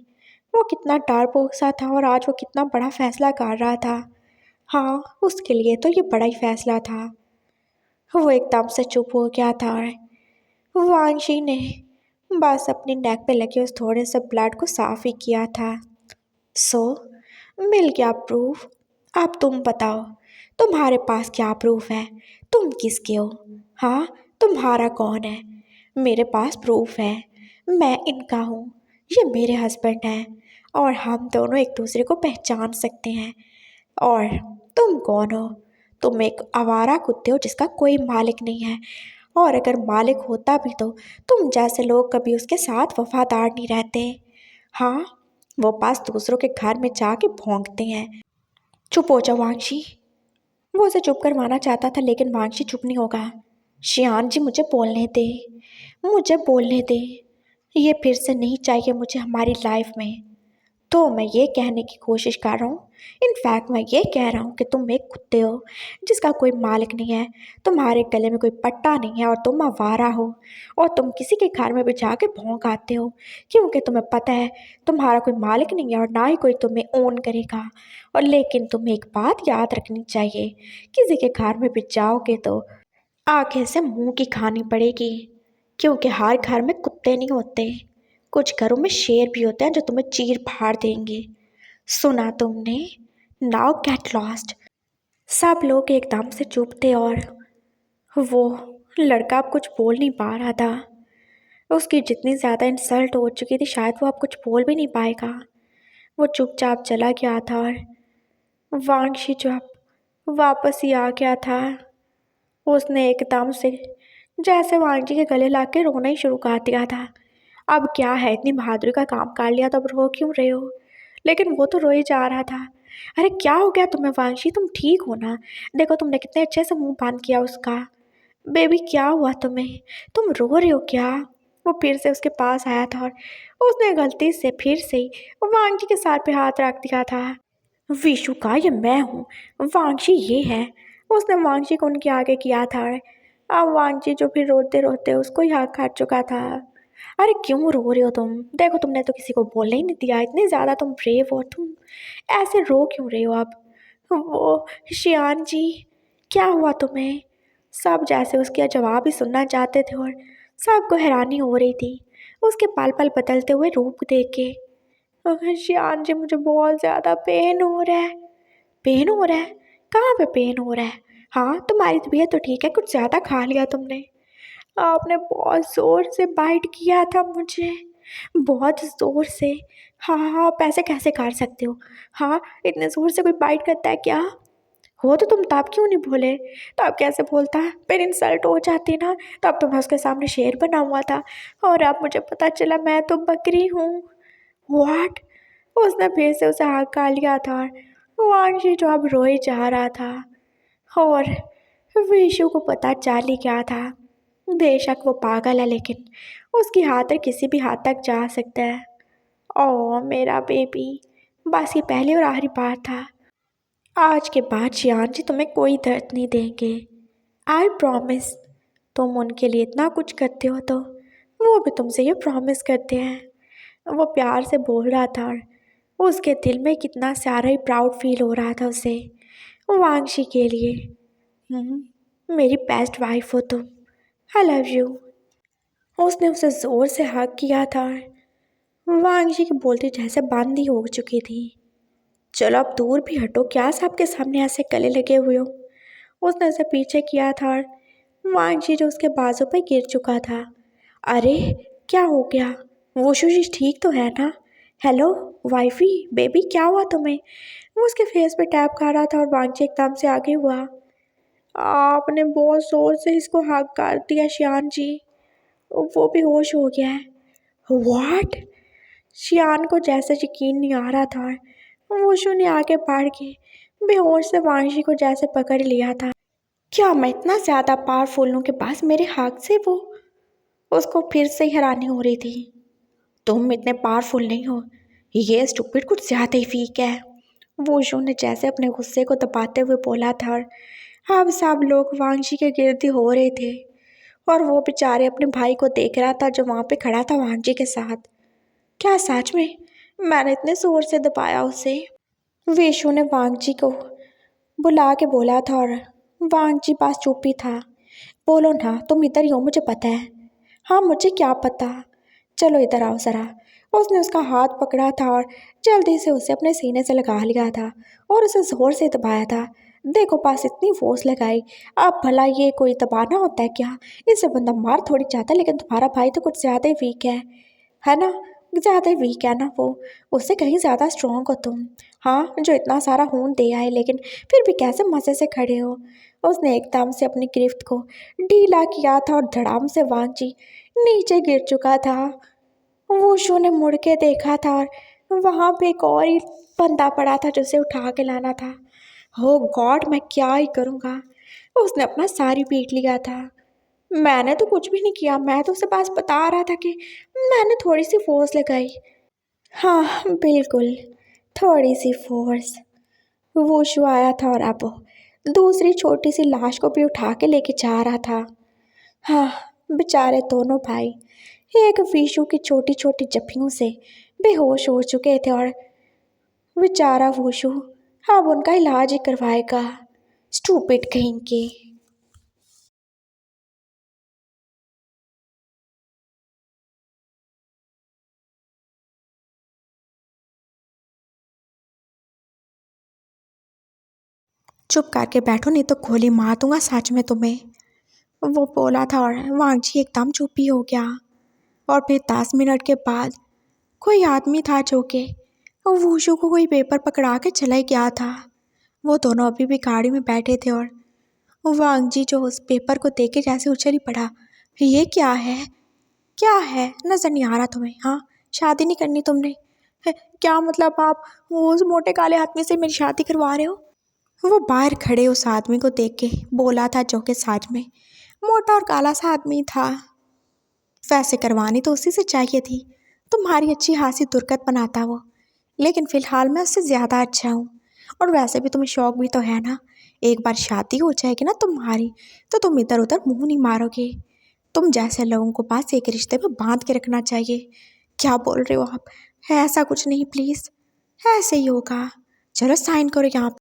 वो कितना डरपोक सा था और आज वो कितना बड़ा फैसला कर रहा था। हाँ, उसके लिए तो ये बड़ा ही फैसला था। वो एकदम से चुप हो गया था। वांशी ने बस अपनी नेक पे लगे उस थोड़े से ब्लड को साफ ही किया था। सो मिल गया प्रूफ। अब तुम बताओ, तुम्हारे पास क्या प्रूफ है? तुम किसके हो? हाँ, तुम्हारा कौन है? मेरे पास प्रूफ है। मैं इनका हूँ। ये मेरे हस्बैंड हैं और हम दोनों एक दूसरे को पहचान सकते हैं। और तुम कौन हो? तुम एक आवारा कुत्ते हो जिसका कोई मालिक नहीं है। और अगर मालिक होता भी तो तुम जैसे लोग कभी उसके साथ वफादार नहीं रहते। हाँ, वो पास दूसरों के घर में जाके भौंकते हैं। चुप हो जाओ वांशी। वो उसे चुप करवाना चाहता था, लेकिन वांशी चुप नहीं होगा। शियान जी, मुझे बोलने दे। मुझे बोलने दे। ये फिर से नहीं चाहिए मुझे हमारी लाइफ में। तो मैं ये कहने की कोशिश कर रहा हूँ, इनफैक्ट मैं ये कह रहा हूँ कि तुम एक कुत्ते हो जिसका कोई मालिक नहीं है। तुम्हारे गले में कोई पट्टा नहीं है और तुम आवारा हो। और तुम किसी के घर में भी जाके भौंक आते हो क्योंकि तुम्हें पता है तुम्हारा कोई मालिक नहीं है और ना ही कोई तुम्हें ओन करेगा। और लेकिन तुम्हें एक बात याद रखनी चाहिए, किसी के घर में भी जाओगे तो आगे से मुंह की खानी पड़ेगी, क्योंकि हर घर में कुत्ते नहीं होते। कुछ घरों में शेर भी होते हैं जो तुम्हें चीर फाड़ देंगे। सुना तुमने? Now get lost. सब लोग एकदम से चुप थे और वो लड़का अब कुछ बोल नहीं पा रहा था। उसकी जितनी ज़्यादा इंसल्ट हो चुकी थी, शायद वो अब कुछ बोल भी नहीं पाएगा। वो चुपचाप चला गया था और वांशी जो अब वापस ही आ गया था, उसने एकदम से जैसे वांशी के गले ला के रोना ही शुरू कर दिया था। अब क्या है, इतनी बहादुरी का काम कर लिया तो अब रो क्यों रहे हो? लेकिन वो तो रो ही जा रहा था। अरे क्या हो गया तुम्हें वांशी? तुम ठीक हो ना? देखो तुमने कितने अच्छे से मुंह बंद किया उसका। बेबी क्या हुआ तुम्हें? तुम रो रहे हो क्या? वो फिर से उसके पास आया था और उसने गलती से फिर से ही वांशी के सर पे हाथ रख दिया था। विशु का, ये मैं हूँ। वांशी ये है। उसने वांशी को उनके आगे किया था। अब वांशी जो फिर रोते रोते उसको ही हाथ काट चुका था। अरे क्यों रो रहे हो तुम? देखो तुमने तो किसी को बोलने ही नहीं दिया। इतने ज़्यादा तुम ब्रेव हो, तुम ऐसे रो क्यों रहे हो अब? वो शियान जी, क्या हुआ तुम्हें? सब जैसे उसका जवाब ही सुनना चाहते थे और सबको हैरानी हो रही थी उसके पल पल बदलते हुए रूप देख के। शियान जी, मुझे बहुत ज़्यादा पेन हो रहा है। पेन हो रहा है? कहाँ पे पेन हो रहा है? हाँ, तुम्हारी तबीयत तो ठीक है, कुछ ज़्यादा खा लिया तुमने। आपने बहुत ज़ोर से बाइट किया था मुझे, बहुत ज़ोर से। हाँ हाँ, आप ऐसे कैसे कर सकते हो? हाँ, इतने ज़ोर से कोई बाइट करता है क्या? हो तो तुम तब क्यों नहीं बोले? तब कैसे बोलता? फिर इंसल्ट हो जाती ना। तब तो मैं उसके सामने शेर बना हुआ था और अब मुझे पता चला मैं तो बकरी हूँ। व्हाट? उसने फिर से उसे हाथ कर लिया था। वांशी जो अब रोए जा रहा था और विशु को पता चल ही गया था। बेशक वो पागल है, लेकिन उसकी खातिर किसी भी हद तक जा सकता है। ओ मेरा बेबी, बस ये पहली और आखिरी बार था। आज के बाद शियान जी तुम्हें कोई दर्द नहीं देंगे, आई प्रॉमिस। तुम उनके लिए इतना कुछ करते हो तो वो भी तुमसे ये प्रॉमिस करते हैं। वो प्यार से बोल रहा था और उसके दिल में कितना सारा ही प्राउड फील हो रहा था उसे वांगशी के लिए। मेरी बेस्ट वाइफ हो तुम, आई लव यू। उसने उसे ज़ोर से हग किया था। वांगशी की बोलती जैसे बंद ही हो चुकी थी। चलो अब दूर भी हटो, क्या सबके सामने ऐसे गले लगे हुए हो। उसने उसे पीछे किया था और वांगशी जो उसके बाजू पर गिर चुका था। अरे क्या हो गया, वो शुशी ठीक तो है ना? हेलो वाइफी बेबी, क्या हुआ तुम्हें? वो उसके फेस पे टैप कर रहा था और वांगशी एकदम से आगे हुआ। आपने बहुत जोर से इसको हक कर दिया शियान जी, वो भी होश हो गया है। व्हाट? शियान को जैसे यकीन नहीं आ रहा था। वोशु ने आगे बढ़ के बेहोश से वांगशी को जैसे पकड़ लिया था। क्या मैं इतना ज़्यादा पावरफुल हूँ कि बस मेरे हाथ से वो? उसको फिर से हैरानी हो रही थी। तुम इतने पावरफुल नहीं हो, ये स्टूपिड कुछ ज़्यादा ही वीक है। वोशु ने जैसे अपने गुस्से को दबाते हुए बोला था और अब सब लोग वांगशी के गिर्द हो रहे थे और वो बेचारे अपने भाई को देख रहा था जो वहाँ पे खड़ा था वांगशी के साथ। क्या सच में मैंने इतने जोर से दबाया उसे? वेशु ने वांगजी को बुला के बोला था और वांगजी पास चुप ही था। बोलो ना, तुम इधर ही हो, मुझे पता है। हाँ मुझे क्या पता, चलो इधर आओ ज़रा। उसने उसका हाथ पकड़ा था और जल्दी से उसे अपने सीने से लगा लिया था और उसे ज़ोर से दबाया था। देखो पास इतनी फोर्स लगाई, अब भला ये कोई दबाना होता है क्या? इसे बंदा मार थोड़ी चाहता, लेकिन तुम्हारा भाई तो कुछ ज़्यादा ही वीक है ना? ज़्यादा ही वीक है ना वो, उससे कहीं ज़्यादा स्ट्रॉन्ग हो तुम। हाँ जो इतना सारा खून दे आए, लेकिन फिर भी कैसे मज़े से खड़े हो। उसने एकदम से अपनी गिरफ्त को ढीला किया था और धड़ाम से वांगजी नीचे गिर चुका था। वोशु ने मुड़ के देखा था और वहाँ पे एक और ही बंदा पड़ा था जिसे उठा के लाना था। हो गॉड, मैं क्या ही करूँगा। उसने अपना सारी पीट लिया था। मैंने तो कुछ भी नहीं किया, मैं तो उसे बस बता रहा था कि मैंने थोड़ी सी फोर्स लगाई। हाँ बिल्कुल, थोड़ी सी फोर्स। वोशु आया था और अब दूसरी छोटी सी लाश को भी उठा के लेके जा रहा था। हाँ बेचारे दोनों भाई एक विशु की छोटी छोटी जफ्फियों से बेहोश हो चुके थे और बेचारा वोशु अब उनका इलाज ही करवाएगा। स्टूपिड कहीं के। चुप करके बैठो नहीं तो गोली मार दूंगा सच में तुम्हें, वो बोला था और वांगजी एकदम चुप ही हो गया। और फिर 10 मिनट के बाद कोई आदमी था जो के वूशु को कोई पेपर पकड़ा के चला ही गया था। वो दोनों अभी भी गाड़ी में बैठे थे और वांगजी जो उस पेपर को देख के जैसे उछल ही पड़ा। ये क्या है, क्या है, नजर नहीं आ रहा तुम्हें? हाँ शादी नहीं करनी तुमने? क्या मतलब आप वो उस मोटे काले आदमी से मेरी शादी करवा रहे हो? वो बाहर खड़े उस आदमी को देख के बोला था जो कि सच में मोटा और काला सा आदमी था। वैसे करवानी तो उसी से चाहिए थी, तुम्हारी अच्छी खासी दुर्गत बनाता वो, लेकिन फिलहाल मैं उससे ज़्यादा अच्छा हूँ। और वैसे भी तुम्हें शौक भी तो है ना, एक बार शादी हो जाएगी ना तुम्हारी तो तुम इधर उधर मुंह नहीं मारोगे। तुम जैसे लोगों को पास एक रिश्ते में बांध के रखना चाहिए। क्या बोल रहे हो आप? है ऐसा कुछ नहीं, प्लीज़ ऐसे ही होगा। चलो साइन करो यहाँ पे।